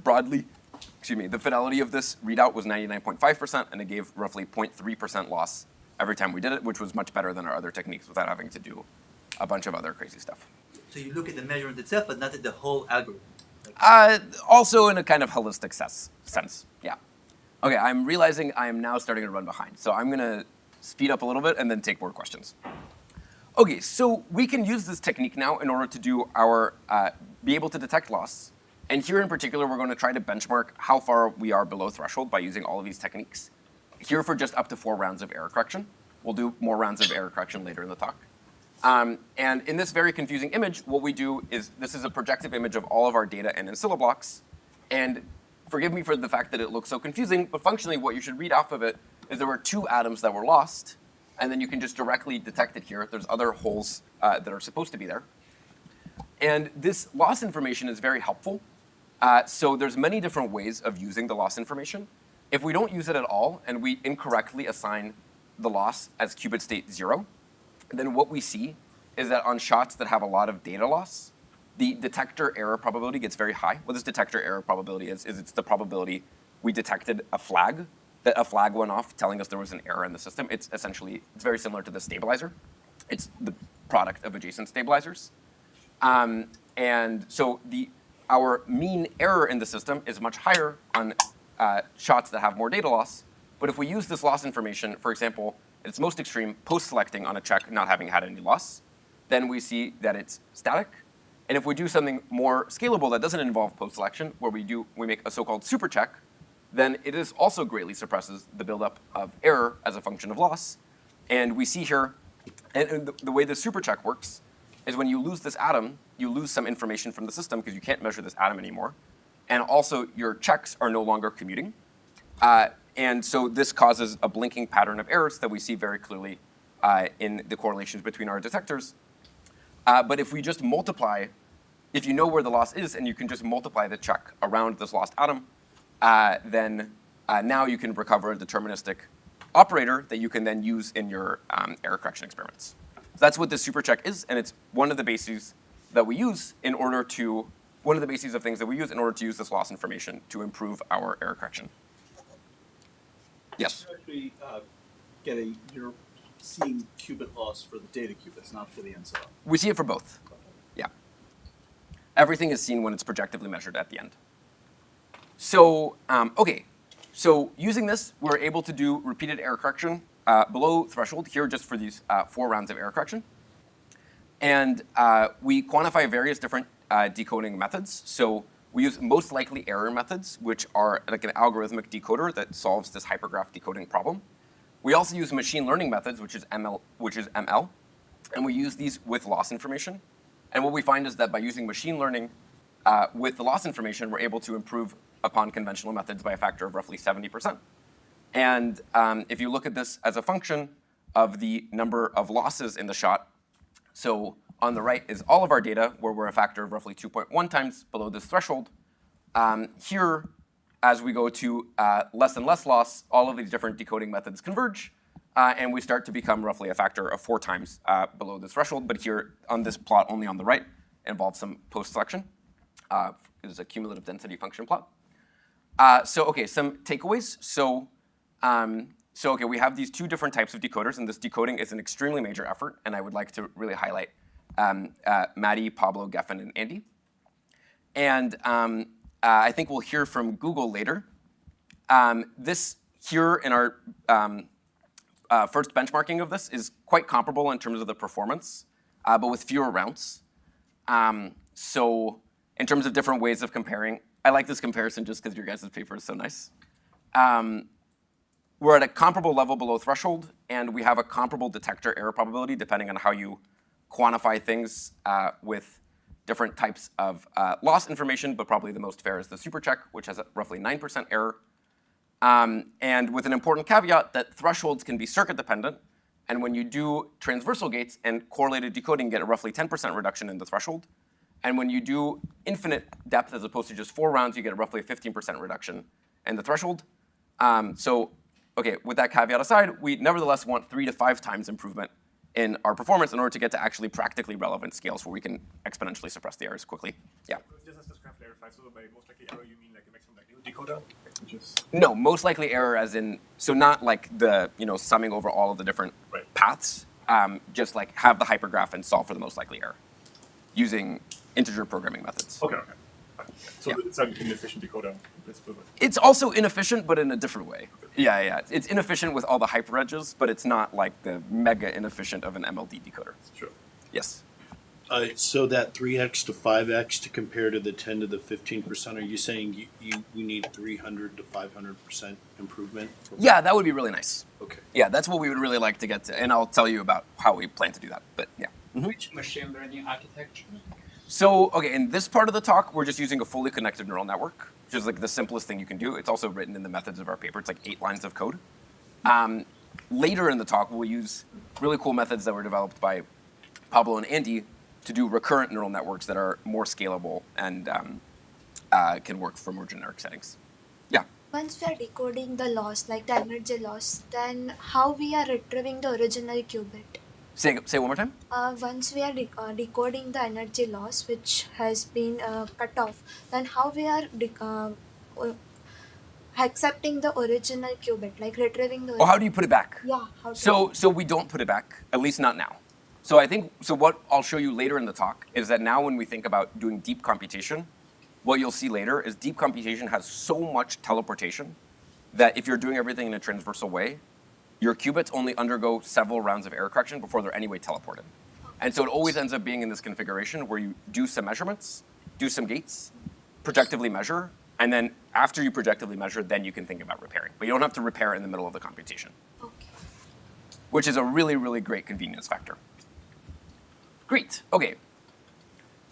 broadly, the fidelity of this readout was 99.5%, and it gave roughly 0.3% loss every time we did it, which was much better than our other techniques without having to do a bunch of other crazy stuff. So you look at the measurement itself, but not at the whole algorithm. Also in a kind of holistic sense, yeah. Okay, I'm realizing I am now starting to run behind, so I'm gonna speed up a little bit and then take more questions. Okay, so we can use this technique now in order to do our, be able to detect loss. And here in particular, we're going to try to benchmark how far we are below threshold by using all of these techniques. Here for just up to 4 rounds of error correction. We'll do more rounds of error correction later in the talk. And in this very confusing image, what we do is, this is a projective image of all of our data and oscilla blocks. And forgive me for the fact that it looks so confusing, but functionally what you should read off of it is there were 2 atoms that were lost, and then you can just directly detect it here. There's other holes that are supposed to be there. And this loss information is very helpful. So there's many different ways of using the loss information. If we don't use it at all, and we incorrectly assign the loss as qubit state 0, then what we see is that on shots that have a lot of data loss, the detector error probability gets very high. What this detector error probability is it's the probability we detected a flag, that a flag went off telling us there was an error in the system. It's very similar to the stabilizer. It's the product of adjacent stabilizers. And so our mean error in the system is much higher on shots that have more data loss. But if we use this loss information, for example, at its most extreme, post-selecting on a check not having had any loss, then we see that it's static. And if we do something more scalable that doesn't involve post-selection, where we make a so-called super check, then it is also greatly suppresses the buildup of error as a function of loss. And we see here, and the way the super check works is when you lose this atom, you lose some information from the system because you can't measure this atom anymore. And also your checks are no longer commuting. And so this causes a blinking pattern of errors that we see very clearly in the correlations between our detectors. But if we just multiply, if you know where the loss is and you can just multiply the check around this lost atom, then now you can recover a deterministic operator that you can then use in your error correction experiments. So that's what the super check is, and it's one of the bases that we use in order to, one of the bases of things that we use in order to use this loss information to improve our error correction. Yes? You actually you're seeing qubit loss for the data qubits, not for the NSO. We see it for both. Yeah. Everything is seen when it's projectively measured at the end. So, okay. So using this, we're able to do repeated error correction below threshold here just for these 4 rounds of error correction. And we quantify various different decoding methods. So we use most likely error methods, which are like an algorithmic decoder that solves this hypergraph decoding problem. We also use machine learning methods, which is ML, and we use these with loss information. And what we find is that by using machine learning with the loss information, we're able to improve upon conventional methods by a factor of roughly 70%. And if you look at this as a function of the number of losses in the shot, so on the right is all of our data, where we're a factor of roughly 2.1 times below this threshold. Here, as we go to less and less loss, all of these different decoding methods converge, and we start to become roughly a factor of 4 times below this threshold. But here, on this plot, only on the right, involves some post-selection. It is a cumulative density function plot. So okay, some takeaways. So okay, we have these 2 different types of decoders, and this decoding is an extremely major effort, and I would like to really highlight Maddie, Pablo, Geffen, and Andy. And I think we'll hear from Google later. This here in our first benchmarking of this is quite comparable in terms of the performance, but with fewer rounds. So in terms of different ways of comparing, I like this comparison just because your guys' paper is so nice. We're at a comparable level below threshold, and we have a comparable detector error probability depending on how you quantify things with different types of loss information, but probably the most fair is the supercheck, which has a roughly 9% error. And with an important caveat that thresholds can be circuit dependent, and when you do transversal gates and correlated decoding, you get a roughly 10% reduction in the threshold. And when you do infinite depth as opposed to just 4 rounds, you get a roughly 15% reduction in the threshold. So, okay, with that caveat aside, we nevertheless want 3 to 5 times improvement in our performance in order to get to actually practically relevant scales where we can exponentially suppress the errors quickly. Yeah. Just to clarify, so by most likely error, you mean like a maximum likelihood decoder? No, most likely error as in, so not like the, summing over all of the different paths, just like have the hypergraph and solve for the most likely error using integer programming methods. Okay. So it's an inefficient decoder. It's also inefficient, but in a different way. Yeah. It's inefficient with all the hyper edges, but it's not like the mega inefficient of an MLD decoder. Sure. Yes. So that 3x to 5x to compare to the 10 to the 15%, are you saying we need 300 to 500% improvement? Yeah, that would be really nice. Okay. Yeah, that's what we would really like to get to, and I'll tell you about how we plan to do that, but yeah. Which machine learning architecture? So, okay, in this part of the talk, we're just using a fully connected neural network, which is like the simplest thing you can do. It's also written in the methods of our paper. It's like 8 lines of code. Later in the talk, we'll use really cool methods that were developed by Pablo and Andy to do recurrent neural networks that are more scalable and can work for more generic settings. Yeah. Once we are decoding the loss, like the energy loss, then how we are retrieving the original qubit? Say one more time? Once we are decoding the energy loss, which has been cut off, then how we are accepting the original qubit, like retrieving the. Or how do you put it back? Yeah. So we don't put it back, at least not now. So I think, what I'll show you later in the talk is that now when we think about doing deep computation, what you'll see later is deep computation has so much teleportation that if you're doing everything in a transversal way, your qubits only undergo several rounds of error correction before they're anyway teleported. And so it always ends up being in this configuration where you do some measurements, do some gates, projectively measure, and then after you projectively measure, then you can think about repairing. But you don't have to repair in the middle of the computation. Okay. Which is a really, really great convenience factor. Great, okay.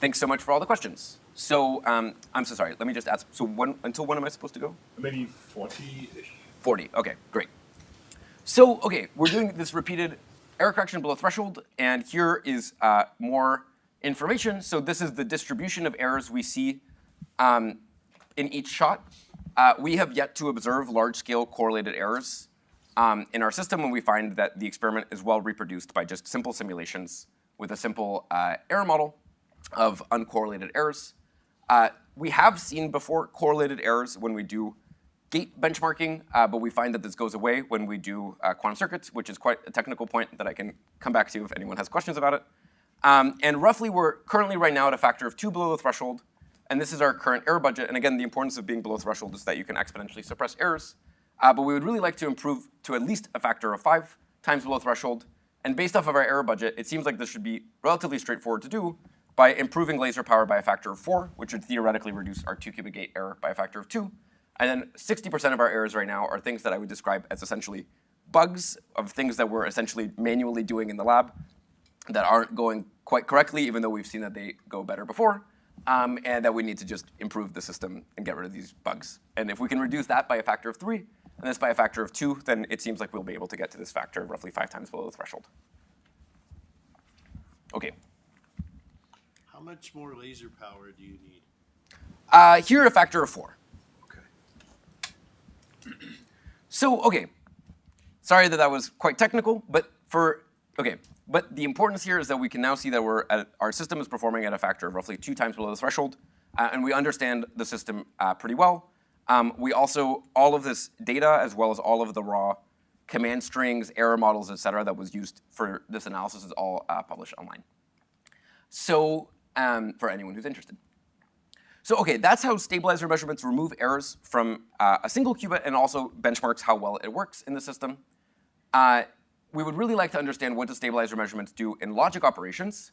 Thanks so much for all the questions. So, I'm so sorry, let me just ask, so until when am I supposed to go? Maybe 40-ish. 40, okay, great. So, okay, we're doing this repeated error correction below threshold, and here is more information. So this is the distribution of errors we see in each shot. We have yet to observe large-scale correlated errors in our system when we find that the experiment is well reproduced by just simple simulations with a simple error model of uncorrelated errors. We have seen before correlated errors when we do gate benchmarking, but we find that this goes away when we do quantum circuits, which is quite a technical point that I can come back to if anyone has questions about it. And roughly, we're currently right now at a factor of 2 below the threshold, and this is our current error budget. And again, the importance of being below threshold is that you can exponentially suppress errors. But we would really like to improve to at least a factor of 5 times below threshold. And based off of our error budget, it seems like this should be relatively straightforward to do by improving laser power by a factor of 4, which would theoretically reduce our 2-qubit gate error by a factor of 2. And then 60% of our errors right now are things that I would describe as essentially bugs of things that we're essentially manually doing in the lab that aren't going quite correctly, even though we've seen that they go better before, and that we need to just improve the system and get rid of these bugs. And if we can reduce that by a factor of 3, and this by a factor of 2, then it seems like we'll be able to get to this factor roughly 5 times below the threshold. Okay. How much more laser power do you need? Here, a factor of 4. So, okay, sorry that was quite technical, but but the importance here is that we can now see that our system is performing at a factor of roughly 2 times below the threshold, and we understand the system pretty well. We also, all of this data, as well as all of the raw command strings, error models, et cetera, that was used for this analysis is all published online. So for anyone who's interested. So okay, that's how stabilizer measurements remove errors from a single qubit and also benchmarks how well it works in the system. We would really like to understand what do stabilizer measurements do in logic operations.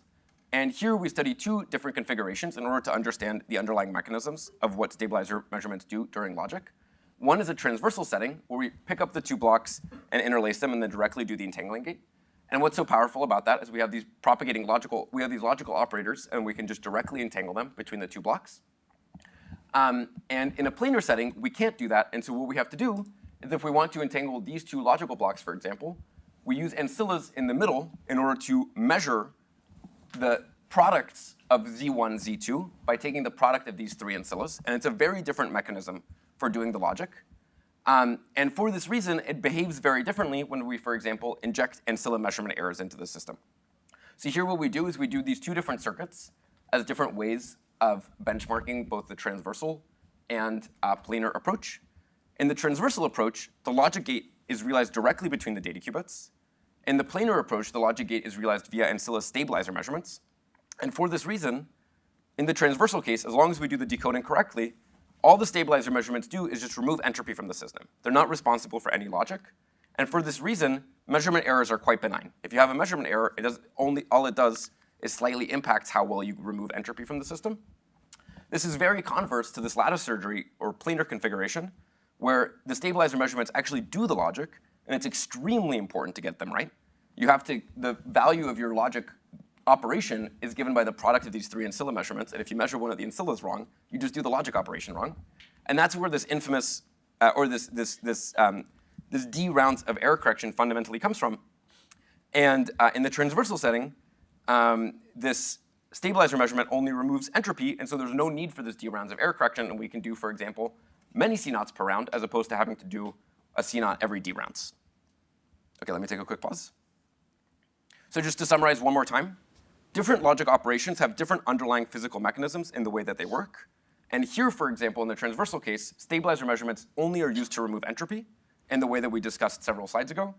And here we study two different configurations in order to understand the underlying mechanisms of what stabilizer measurements do during logic. One is a transversal setting, where we pick up the two blocks and interlace them and then directly do the entangling gate. And what's so powerful about that is we have these these logical operators, and we can just directly entangle them between the two blocks. And in a planar setting, we can't do that. And so what we have to do is if we want to entangle these two logical blocks, for example, we use ancillas in the middle in order to measure the products of Z1, Z2 by taking the product of these three ancillas. And it's a very different mechanism for doing the logic. And for this reason, it behaves very differently when we, for example, inject ancilla measurement errors into the system. So here what we do is we do these two different circuits as different ways of benchmarking both the transversal and planar approach. In the transversal approach, the logic gate is realized directly between the data qubits. In the planar approach, the logic gate is realized via ancilla stabilizer measurements. And for this reason, in the transversal case, as long as we do the decoding correctly, all the stabilizer measurements do is just remove entropy from the system. They're not responsible for any logic. And for this reason, measurement errors are quite benign. If you have a measurement error, all it does is slightly impacts how well you remove entropy from the system. This is very converse to this lattice surgery or planar configuration, where the stabilizer measurements actually do the logic, and it's extremely important to get them right. The value of your logic operation is given by the product of these three ancilla measurements, and if you measure one of the ancillas wrong, you just do the logic operation wrong. And that's where this infamous, this D rounds of error correction fundamentally comes from. And in the transversal setting, this stabilizer measurement only removes entropy, and so there's no need for this D rounds of error correction, and we can do, for example, many C naughts per round as opposed to having to do a C naught every D rounds. Okay, let me take a quick pause. So just to summarize one more time, different logic operations have different underlying physical mechanisms in the way that they work. And here, for example, in the transversal case, stabilizer measurements only are used to remove entropy in the way that we discussed several slides ago.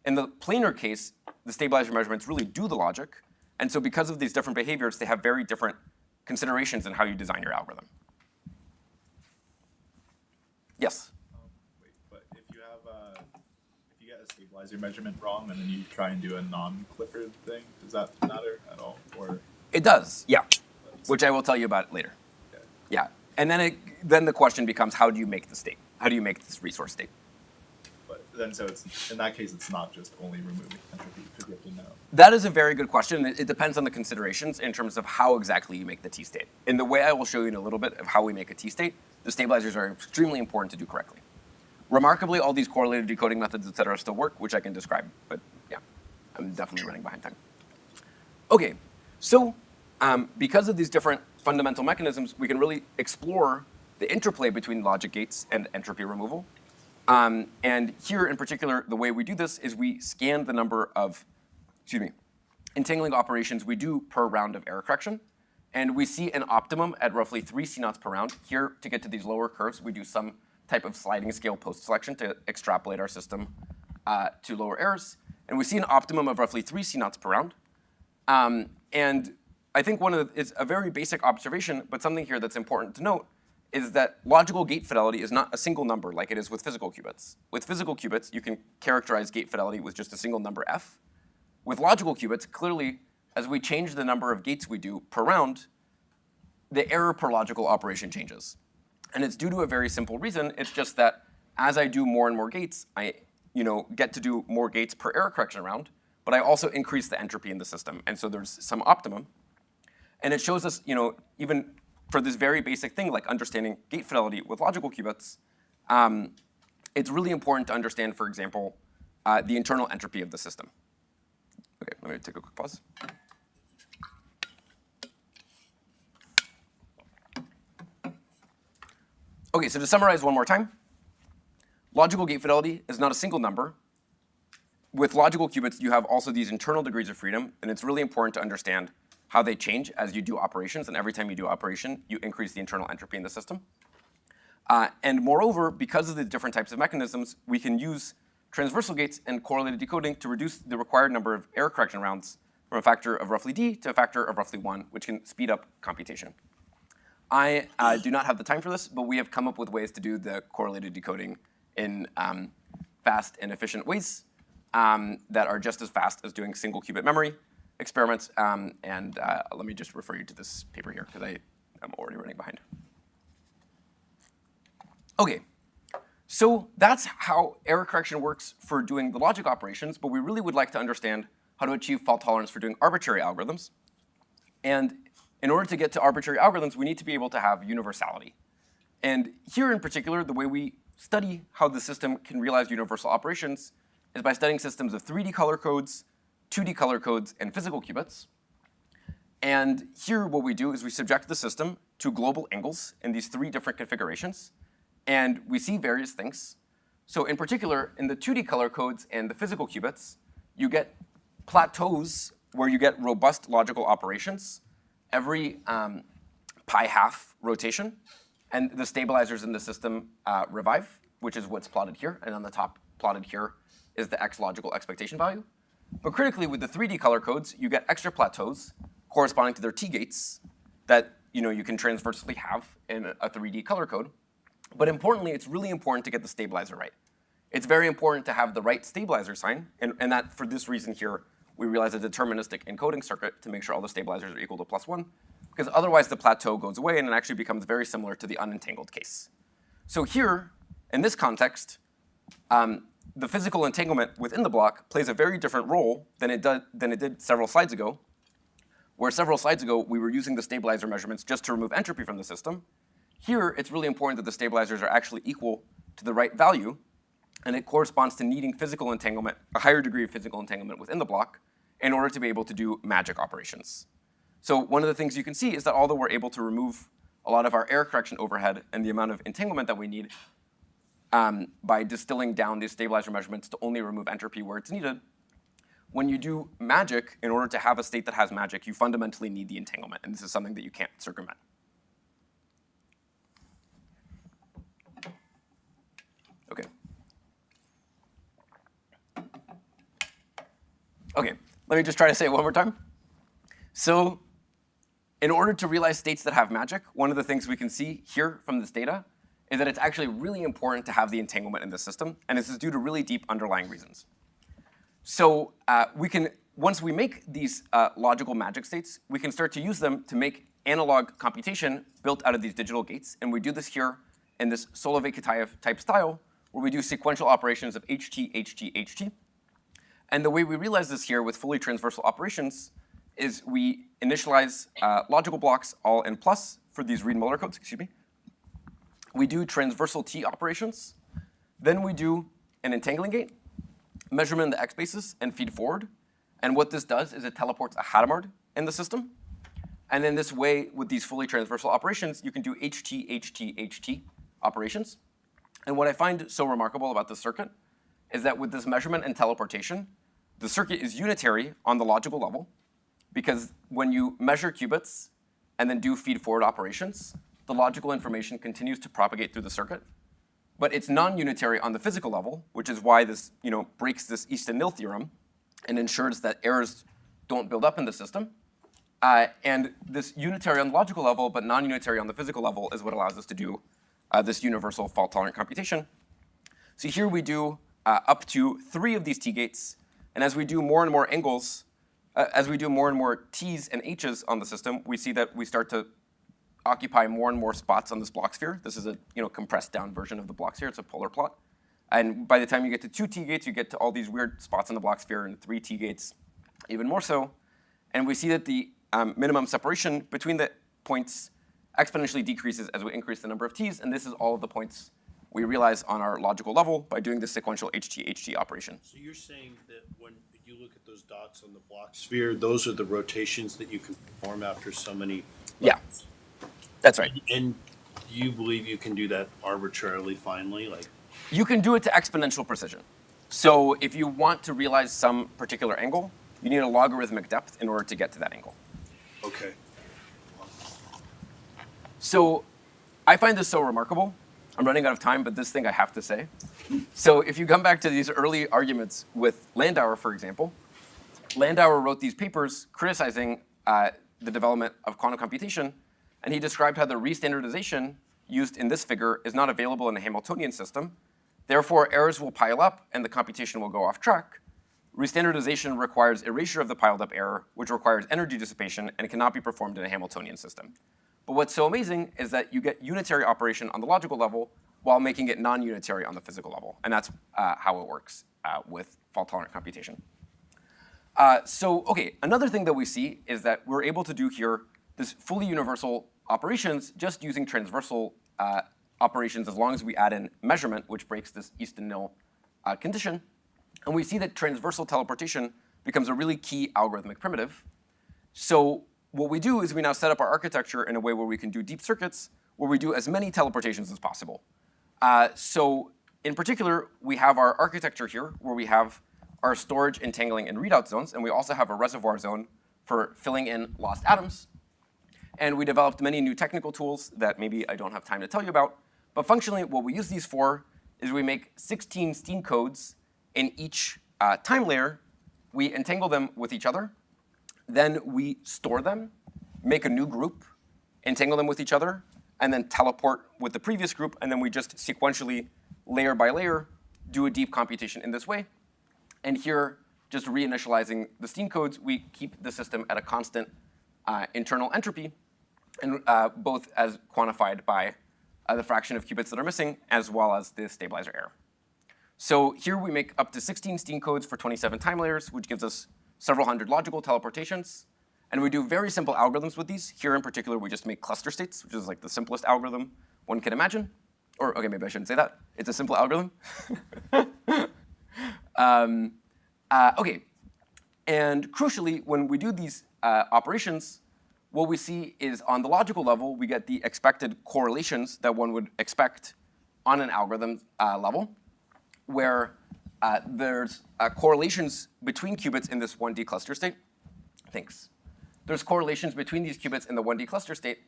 In the planar case, the stabilizer measurements really do the logic. And so because of these different behaviors, they have very different considerations in how you design your algorithm. Yes? Wait, but if you get a stabilizer measurement wrong and then you try and do a non-Clifford thing, does that matter at all? Or it does, yeah, which I will tell you about later. Okay. Yeah, and then the question becomes, how do you make the state? How do you make this resource state? But then, so it's in that case, it's not just only removing entropy, because you have to know. That is a very good question. It depends on the considerations in terms of how exactly you make the t-state. In the way I will show you in a little bit of how we make a t-state, the stabilizers are extremely important to do correctly. Remarkably, all these correlated decoding methods, et cetera, still work, which I can describe. But yeah, I'm definitely running behind time. Okay, so because of these different fundamental mechanisms, we can really explore the interplay between logic gates and entropy removal. And here in particular, the way we do this is we scan the number of, entangling operations we do per round of error correction. And we see an optimum at roughly 3 C naughts per round. Here, to get to these lower curves, we do some type of sliding scale post-selection to extrapolate our system to lower errors. And we see an optimum of roughly 3 C naughts per round. And I think it's a very basic observation, but something here that's important to note is that logical gate fidelity is not a single number like it is with physical qubits. With physical qubits, you can characterize gate fidelity with just a single number f. With logical qubits, clearly, as we change the number of gates we do per round, the error per logical operation changes. And it's due to a very simple reason. It's just that as I do more and more gates, I get to do more gates per error correction round, but I also increase the entropy in the system. And so there's some optimum. And it shows us, even for this very basic thing like understanding gate fidelity with logical qubits, it's really important to understand, for example, the internal entropy of the system. Okay, let me take a quick pause. Okay, so to summarize one more time, logical gate fidelity is not a single number. With logical qubits, you have also these internal degrees of freedom, and it's really important to understand how they change as you do operations, and every time you do operation, you increase the internal entropy in the system. And moreover, because of the different types of mechanisms, we can use transversal gates and correlated decoding to reduce the required number of error correction rounds from a factor of roughly d to a factor of roughly 1, which can speed up computation. I do not have the time for this, but we have come up with ways to do the correlated decoding in fast and efficient ways that are just as fast as doing single qubit memory experiments. Let me just refer you to this paper here, because I am already running behind. OK, so that's how error correction works for doing the logic operations, but we really would like to understand how to achieve fault tolerance for doing arbitrary algorithms. And in order to get to arbitrary algorithms, we need to be able to have universality. And here in particular, the way we study how the system can realize universal operations is by studying systems of 3D color codes, 2D color codes, and physical qubits. And here what we do is we subject the system to global angles in these 3 different configurations. And we see various things. So in particular, in the 2D color codes and the physical qubits, you get plateaus where you get robust logical operations every pi-half rotation. And the stabilizers in the system revive, which is what's plotted here. And on the top plotted here is the x logical expectation value. But critically, with the 3D color codes, you get extra plateaus corresponding to their t-gates that you can transversally have in a 3D color code. But importantly, it's really important to get the stabilizer right. It's very important to have the right stabilizer sign, and that for this reason here, we realize a deterministic encoding circuit to make sure all the stabilizers are equal to +1, because otherwise the plateau goes away and it actually becomes very similar to the unentangled case. So here, in this context, the physical entanglement within the block plays a very different role than it did several slides ago, where several slides ago we were using the stabilizer measurements just to remove entropy from the system. Here, it's really important that the stabilizers are actually equal to the right value, and it corresponds to needing physical entanglement, a higher degree of physical entanglement within the block, in order to be able to do magic operations. So one of the things you can see is that although we're able to remove a lot of our error correction overhead and the amount of entanglement that we need by distilling down these stabilizer measurements to only remove entropy where it's needed, when you do magic, in order to have a state that has magic, you fundamentally need the entanglement, and this is something that you can't circumvent. OK. OK, let me just try to say it one more time. So in order to realize states that have magic, one of the things we can see here from this data is that it's actually really important to have the entanglement in the system, and this is due to really deep underlying reasons. So once we make these logical magic states, we can start to use them to make analog computation built out of these digital gates, and we do this here in this Solovay-Kitaev type style, where we do sequential operations of HT, HT, HT. And the way we realize this here with fully transversal operations is we initialize logical blocks all in plus for these Reed-Muller codes, excuse me. We do transversal T operations. Then we do an entangling gate, measurement in the x basis, and feed forward. And what this does is it teleports a Hadamard in the system. And in this way, with these fully transversal operations, you can do HT, HT, HT operations. And what I find so remarkable about this circuit is that with this measurement and teleportation, the circuit is unitary on the logical level, because when you measure qubits and then do feed-forward operations, the logical information continues to propagate through the circuit. But it's non-unitary on the physical level, which is why this breaks this Easton-Nil theorem and ensures that errors don't build up in the system. And this unitary on the logical level, but non-unitary on the physical level, is what allows us to do this universal fault-tolerant computation. So here we do up to 3 of these T-gates. And as we do more and more angles, as we do more and more T's and H's on the system, we see that we start to occupy more and more spots on this block sphere. This is a compressed down version of the block sphere. It's a polar plot. And by the time you get to 2 T-gates, you get to all these weird spots on the block sphere, and 3 T-gates even more so. And we see that the minimum separation between the points exponentially decreases as we increase the number of T's, and this is all of the points we realize on our logical level by doing this sequential HT-HT operation. So you're saying that when you look at those dots on the block sphere, those are the rotations that you can perform after so many levels? Yeah, that's right. And you believe you can do that arbitrarily finely? You can do it to exponential precision. So if you want to realize some particular angle, you need a logarithmic depth in order to get to that angle. Okay. So I find this so remarkable. I'm running out of time, but this thing I have to say. So if you come back to these early arguments with Landauer, for example, Landauer wrote these papers criticizing the development of quantum computation, and he described how the restandardization used in this figure is not available in a Hamiltonian system. Therefore, errors will pile up and the computation will go off track. Restandardization requires erasure of the piled up error, which requires energy dissipation and cannot be performed in a Hamiltonian system. But what's so amazing is that you get unitary operation on the logical level while making it non-unitary on the physical level. And that's how it works with fault-tolerant computation. Okay, another thing that we see is that we're able to do here this fully universal operations just using transversal operations as long as we add in measurement, which breaks this Easton-Nil condition. And we see that transversal teleportation becomes a really key algorithmic primitive. So what we do is we now set up our architecture in a way where we can do deep circuits, where we do as many teleportations as possible. So in particular, we have our architecture here, where we have our storage, entangling, and readout zones, and we also have a reservoir zone for filling in lost atoms. And we developed many new technical tools that maybe I don't have time to tell you about. But functionally, what we use these for is we make 16 steam codes in each time layer. We entangle them with each other. Then we store them, make a new group, entangle them with each other, and then teleport with the previous group. And then we just sequentially, layer by layer, do a deep computation in this way. And here, just reinitializing the steam codes, we keep the system at a constant internal entropy, and both as quantified by the fraction of qubits that are missing, as well as the stabilizer error. So here we make up to 16 steam codes for 27 time layers, which gives us several hundred logical teleportations. And we do very simple algorithms with these. Here in particular, we just make cluster states, which is like the simplest algorithm one can imagine. Or, okay, maybe I shouldn't say that. It's a simple algorithm. Okay, and crucially, when we do these operations, what we see is on the logical level, we get the expected correlations that one would expect on an algorithm level, where there's correlations between qubits in this 1D cluster state. Thanks. There's correlations between these qubits in the 1D cluster state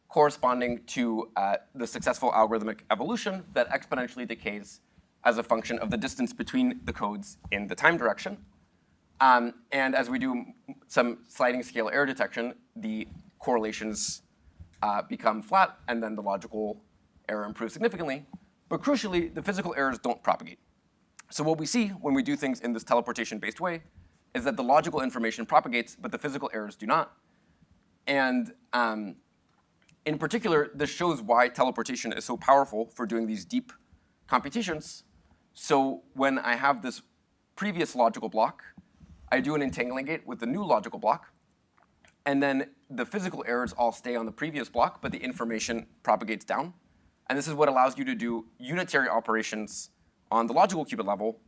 corresponding to the successful algorithmic evolution that exponentially decays as a function of the distance between the codes in the time direction. And as we do some sliding scale error detection, the correlations become flat, and then the logical error improves significantly. But crucially, the physical errors don't propagate. So what we see when we do things in this teleportation-based way is that the logical information propagates, but the physical errors do not. And in particular, this shows why teleportation is so powerful for doing these deep computations. So when I have this previous logical block, I do an entangling gate with the new logical block, and then the physical errors all stay on the previous block, but the information propagates down. And this is what allows you to do unitary operations on the logical qubit level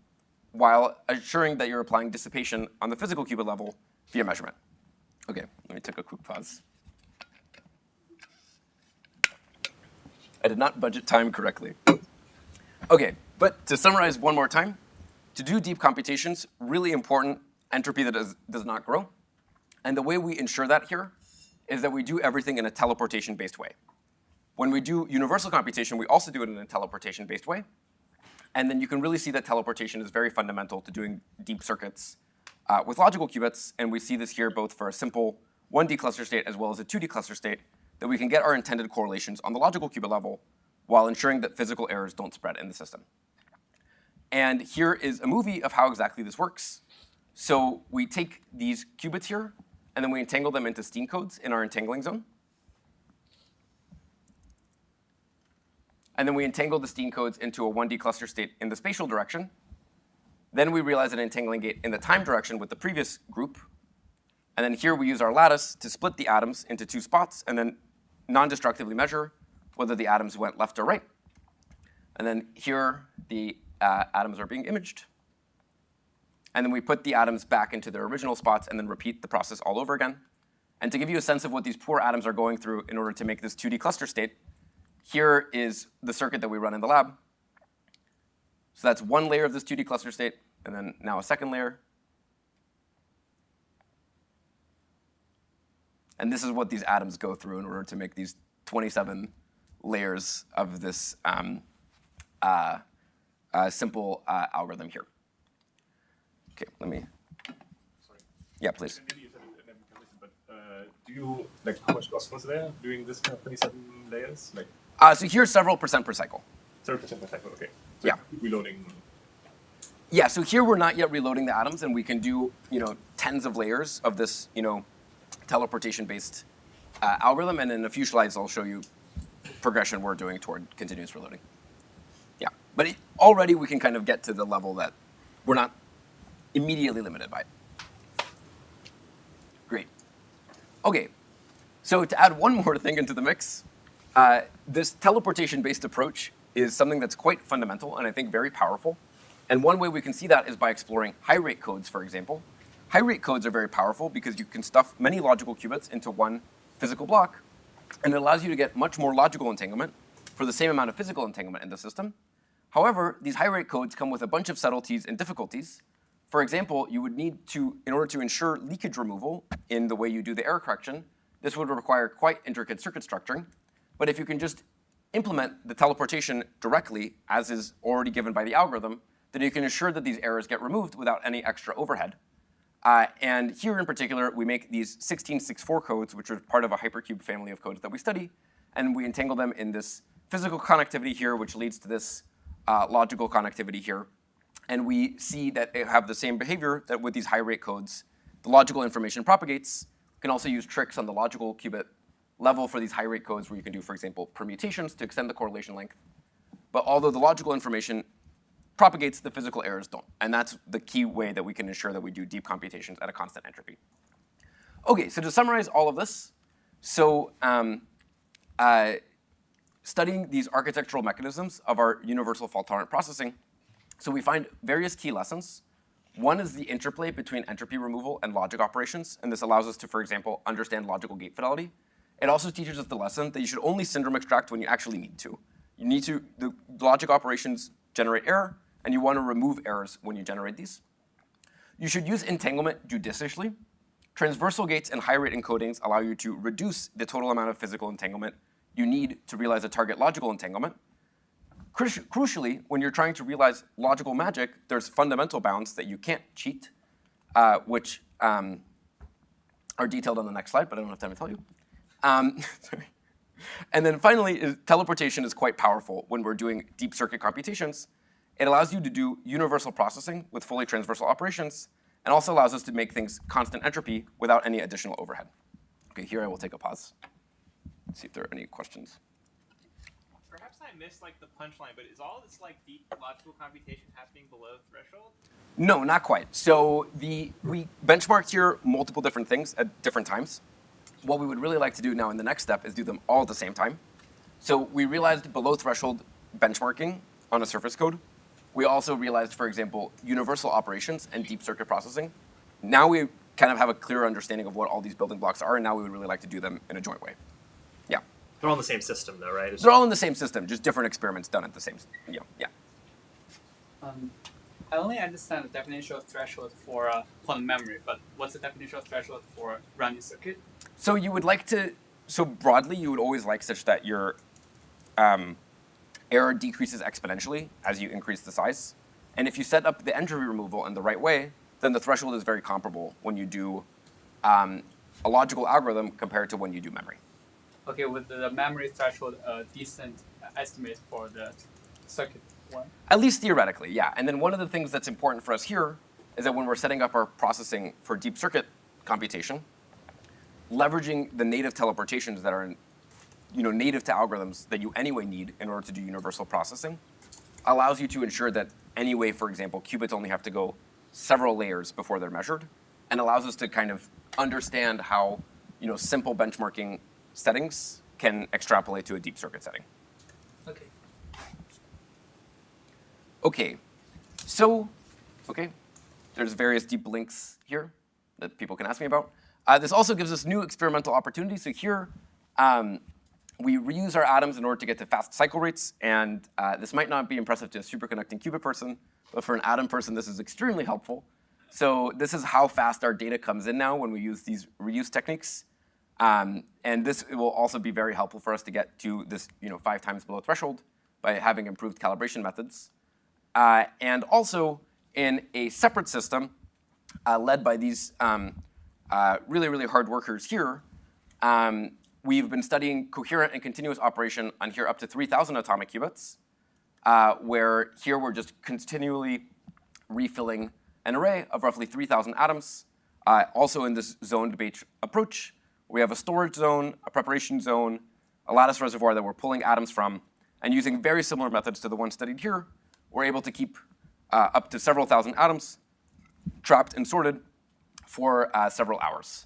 while assuring that you're applying dissipation on the physical qubit level via measurement. Okay, let me take a quick pause. I did not budget time correctly. Okay, but to summarize one more time, to do deep computations, really important entropy that does not grow. And the way we ensure that here is that we do everything in a teleportation-based way. When we do universal computation, we also do it in a teleportation-based way. And then you can really see that teleportation is very fundamental to doing deep circuits with logical qubits. And we see this here both for a simple 1D cluster state as well as a 2D cluster state, that we can get our intended correlations on the logical qubit level while ensuring that physical errors don't spread in the system. And here is a movie of how exactly this works. So we take these qubits here, and then we entangle them into steam codes in our entangling zone. And then we entangle the steam codes into a 1D cluster state in the spatial direction. Then we realize an entangling gate in the time direction with the previous group. And then here we use our lattice to split the atoms into two spots and then non-destructively measure whether the atoms went left or right. And then here the atoms are being imaged. And then we put the atoms back into their original spots and then repeat the process all over again. And to give you a sense of what these poor atoms are going through in order to make this 2D cluster state, here is the circuit that we run in the lab. So that's one layer of this 2D cluster state, and then now a second layer. And this is what these atoms go through in order to make these 27 layers of this simple algorithm here. Okay, let me. Yeah, please. Maybe you said it in every calculation, but do you, like, how much loss was there doing this kind of 27 layers? Like, So here's several percent per cycle. 0% per cycle, okay. So Yeah. reloading. Yeah, so here we're not yet reloading the atoms, and we can do, tens of layers of this, teleportation-based algorithm, and in a few slides I'll show you progression we're doing toward continuous reloading. Yeah, but already we can kind of get to the level that we're not immediately limited by it. Great. Okay, so to add one more thing into the mix, this teleportation-based approach is something that's quite fundamental and I think very powerful. And one way we can see that is by exploring high-rate codes, for example. High-rate codes are very powerful because you can stuff many logical qubits into one physical block, and it allows you to get much more logical entanglement for the same amount of physical entanglement in the system. However, these high-rate codes come with a bunch of subtleties and difficulties. For example, you would need to, in order to ensure leakage removal in the way you do the error correction, this would require quite intricate circuit structuring. But if you can just implement the teleportation directly, as is already given by the algorithm, then you can ensure that these errors get removed without any extra overhead. And here in particular, we make these 1664 codes, which are part of a hypercube family of codes that we study, and we entangle them in this physical connectivity here, which leads to this logical connectivity here. And we see that they have the same behavior that with these high-rate codes, the logical information propagates. We can also use tricks on the logical qubit level for these high-rate codes where you can do, for example, permutations to extend the correlation length. But although the logical information propagates, the physical errors don't. And that's the key way that we can ensure that we do deep computations at a constant entropy. Okay, so to summarize all of this, so studying these architectural mechanisms of our universal fault-tolerant processing, so we find various key lessons. One is the interplay between entropy removal and logic operations, and this allows us to, for example, understand logical gate fidelity. It also teaches us the lesson that you should only syndrome extract when you actually need to. You need to, the logic operations generate error, and you want to remove errors when you generate these. You should use entanglement judiciously. Transversal gates and high-rate encodings allow you to reduce the total amount of physical entanglement you need to realize a target logical entanglement. Crucially, when you're trying to realize logical magic, there's fundamental bounds that you can't cheat, which are detailed on the next slide, but I don't have time to tell you. Sorry. And then finally, teleportation is quite powerful when we're doing deep circuit computations. It allows you to do universal processing with fully transversal operations, and also allows us to make things constant entropy without any additional overhead. Okay, here I will take a pause. See if there are any questions. Perhaps I missed like the punchline, but is all this like deep logical computation happening below threshold? No, not quite. So we benchmarked here multiple different things at different times. What we would really like to do now in the next step is do them all at the same time. So we realized below threshold benchmarking on a surface code. We also realized, for example, universal operations and deep circuit processing. Now we kind of have a clearer understanding of what all these building blocks are, and now we would really like to do them in a joint way. Yeah. They're all in the same system, though, right? They're all in the same system, just different experiments done at the same, yeah. I only understand the definition of threshold for quantum memory, but what's the definition of threshold for running circuit? So you would like to, so broadly, you would always like such that your error decreases exponentially as you increase the size. And if you set up the entropy removal in the right way, then the threshold is very comparable when you do a logical algorithm compared to when you do memory. Okay, with the memory threshold, a decent estimate for the circuit one? At least theoretically, yeah. And then one of the things that's important for us here is that when we're setting up our processing for deep circuit computation, leveraging the native teleportations that are native to algorithms that you anyway need in order to do universal processing allows you to ensure that anyway, for example, qubits only have to go several layers before they're measured, and allows us to kind of understand how simple benchmarking settings can extrapolate to a deep circuit setting. Okay. Okay, so, there's various deep links here that people can ask me about. This also gives us new experimental opportunities. So here, we reuse our atoms in order to get to fast cycle rates, and this might not be impressive to a superconducting qubit person, but for an atom person, this is extremely helpful. So this is how fast our data comes in now when we use these reuse techniques. And this will also be very helpful for us to get to this 5 times below threshold by having improved calibration methods. And also in a separate system led by these really, really hard workers here, we've been studying coherent and continuous operation on here up to 3,000 atomic qubits, where here we're just continually refilling an array of roughly 3,000 atoms. Also in this zoned-based approach, we have a storage zone, a preparation zone, a lattice reservoir that we're pulling atoms from, and using very similar methods to the one studied here, we're able to keep up to several thousand atoms trapped and sorted for several hours.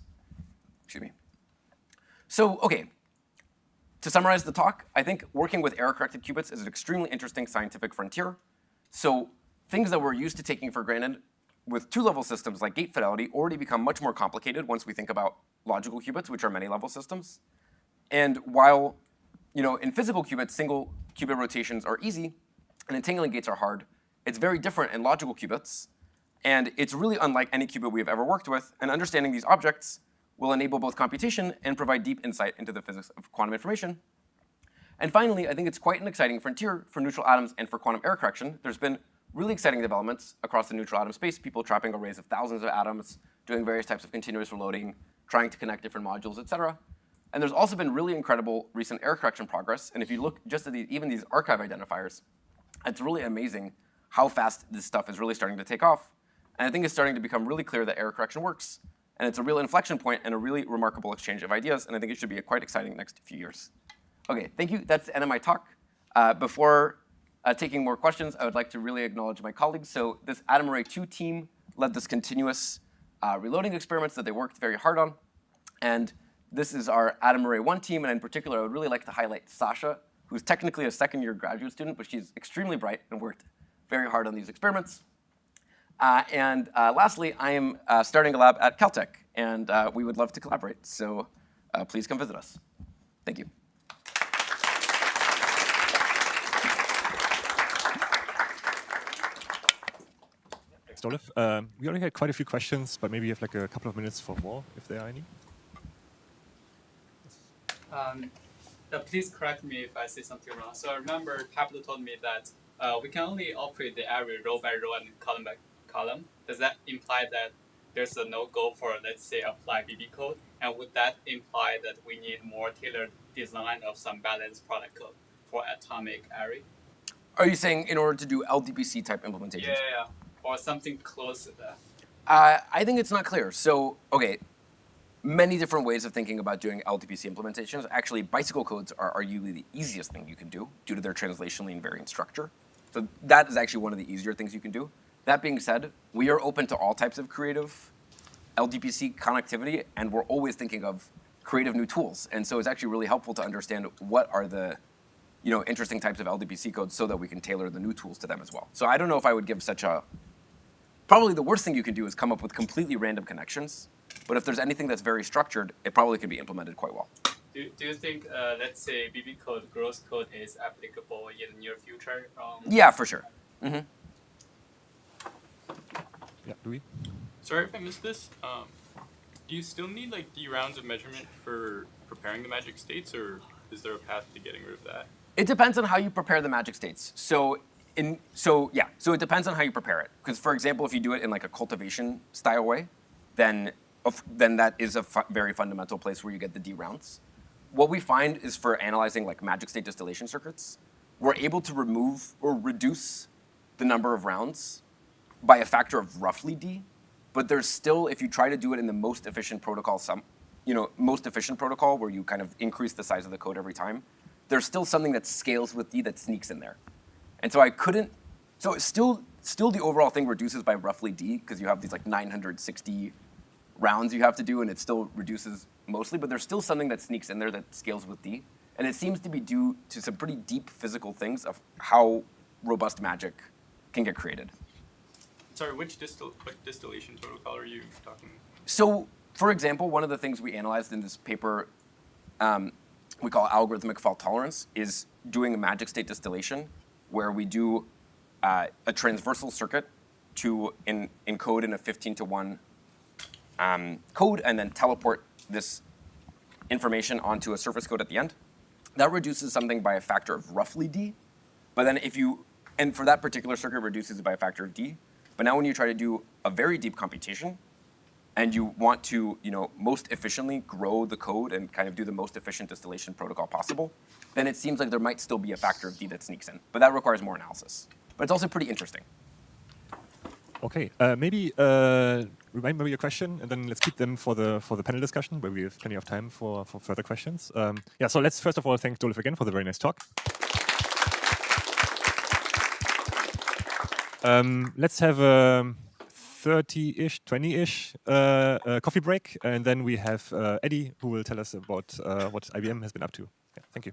Excuse me. So, okay, to summarize the talk, I think working with error-corrected qubits is an extremely interesting scientific frontier. So things that we're used to taking for granted with two-level systems like gate fidelity already become much more complicated once we think about logical qubits, which are many-level systems. And while in physical qubits, single qubit rotations are easy, and entangling gates are hard, it's very different in logical qubits. And it's really unlike any qubit we have ever worked with. And understanding these objects will enable both computation and provide deep insight into the physics of quantum information. And finally, I think it's quite an exciting frontier for neutral atoms and for quantum error correction. There's been really exciting developments across the neutral atom space, people trapping arrays of thousands of atoms, doing various types of continuous reloading, trying to connect different modules, et cetera. And there's also been really incredible recent error correction progress. And if you look just at even these archive identifiers, it's really amazing how fast this stuff is really starting to take off. And I think it's starting to become really clear that error correction works. And it's a real inflection point and a really remarkable exchange of ideas. And I think it should be a quite exciting next few years. OK, thank you. That's the end of my talk. Before taking more questions, I would like to really acknowledge my colleagues. So this Atom Array 2 team led this continuous reloading experiments that they worked very hard on. And this is our Atom Array 1 team. And in particular, I would really like to highlight Sasha, who's technically a second-year graduate student, but she's extremely bright and worked very hard on these experiments. And lastly, I am starting a lab at Caltech, and we would love to collaborate. So please come visit us. Thank you. Thanks, Dolev. We already had quite a few questions, but maybe you have like a couple of minutes for more, if there are any. Please correct me if I say something wrong. So I remember Pablo told me that we can only operate the array row by row and column by column. Does that imply that there's a no-go for, let's say, apply BB code? And would that imply that we need more tailored design of some balanced product code for atomic array? Are you saying in order to do LDPC type implementations? Yeah, or something close to that. I think it's not clear. So, OK, many different ways of thinking about doing LDPC implementations. Actually, bicycle codes are arguably the easiest thing you can do due to their translationally invariant structure. So that is actually one of the easier things you can do. That being said, we are open to all types of creative LDPC connectivity, and we're always thinking of creative new tools. And so it's actually really helpful to understand what are the interesting types of LDPC codes so that we can tailor the new tools to them as well. So I don't know if I would give such a... Probably the worst thing you can do is come up with completely random connections. But if there's anything that's very structured, it probably can be implemented quite well. Do you think, let's say, BB code, gross code is applicable in the near future? Yeah, for sure. Mm-hmm. Yeah, Louis? Sorry if I missed this. Do you still need like D rounds of measurement for preparing the magic states, or is there a path to getting rid of that? It depends on how you prepare the magic states. So it depends on how you prepare it. Because for example, if you do it in like a cultivation style way, then that is a very fundamental place where you get the D rounds. What we find is for analyzing like magic state distillation circuits, we're able to remove or reduce the number of rounds by a factor of roughly D, but there's still, if you try to do it in the most efficient protocol, where you kind of increase the size of the code every time, there's still something that scales with D that sneaks in there. And so still the overall thing reduces by roughly D, because you have these like 960 rounds you have to do, and it still reduces mostly, but there's still something that sneaks in there that scales with D. And it seems to be due to some pretty deep physical things of how robust magic can get created. Sorry, which distillation protocol are you talking about? So, for example, one of the things we analyzed in this paper we call algorithmic fault tolerance is doing a magic state distillation where we do a transversal circuit to encode in a 15-to-1 code and then teleport this information onto a surface code at the end. That reduces something by a factor of roughly D. But then and for that particular circuit, reduces it by a factor of D. But now when you try to do a very deep computation, and you want to, most efficiently grow the code and kind of do the most efficient distillation protocol possible, then it seems like there might still be a factor of D that sneaks in. But that requires more analysis. But it's also pretty interesting. Okay, maybe remind me your question, and then let's keep them for the panel discussion, where we have plenty of time for further questions. Yeah, so let's first of all thank Dolev again for the very nice talk. Let's have a 30-ish, 20-ish coffee break, and then we have Eddie, who will tell us about what IBM has been up to. Yeah, thank you.